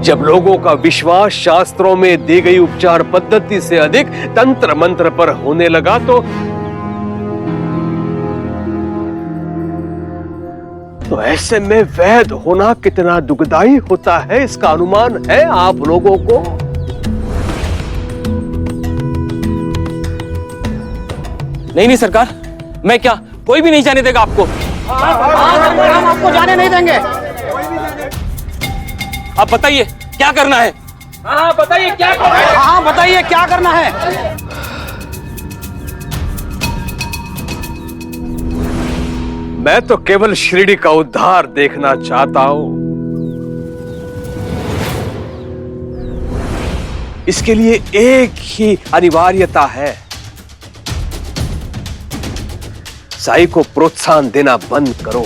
जब लोगों का विश्वास शास्त्रों में दी गई उपचार पद्धति से अधिक तंत्र मंत्र पर होने लगा, तो ऐसे में वैद्य होना कितना दुखदाई होता है, इसका अनुमान है आप लोगों को? नहीं सरकार, मैं क्या, कोई भी नहीं जाने देगा आपको। हम आपको जाने नहीं देंगे। आप बताइए क्या करना है? हाँ बताइए क्या करना है? हाँ बताइए क्या करना है? मैं तो केवल शिरडी का उद्धार देखना चाहता हूं। इसके लिए एक ही अनिवार्यता है, साई को प्रोत्साहन देना बंद करो।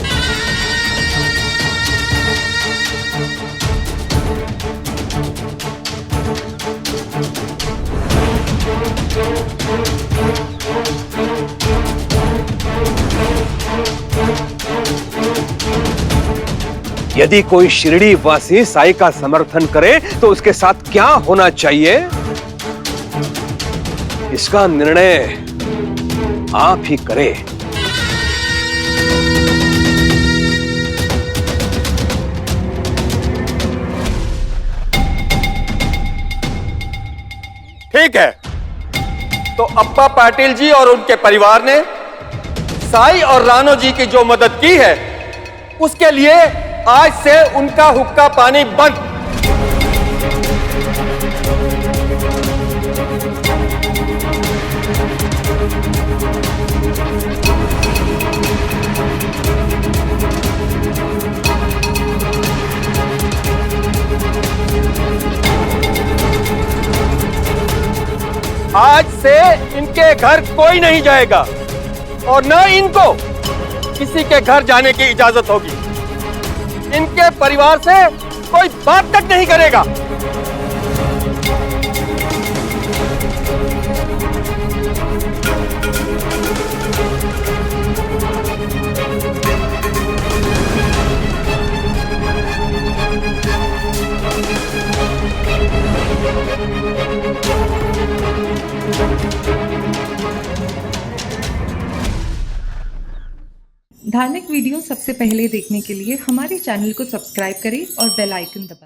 यदि कोई शिरडी वासी साई का समर्थन करे तो उसके साथ क्या होना चाहिए, इसका निर्णय आप ही करें। ठीक है, तो अप्पा पाटिल जी और उनके परिवार ने साई और राणो जी की जो मदद की है, उसके लिए आज से उनका हुक्का पानी बंद। आज से इनके घर कोई नहीं जाएगा और न इनको किसी के घर जाने की इजाजत होगी। इनके परिवार से कोई बात तक नहीं करेगा। धार्मिक वीडियो सबसे पहले देखने के लिए हमारे चैनल को सब्सक्राइब करें और बेल आइकन दबाएं।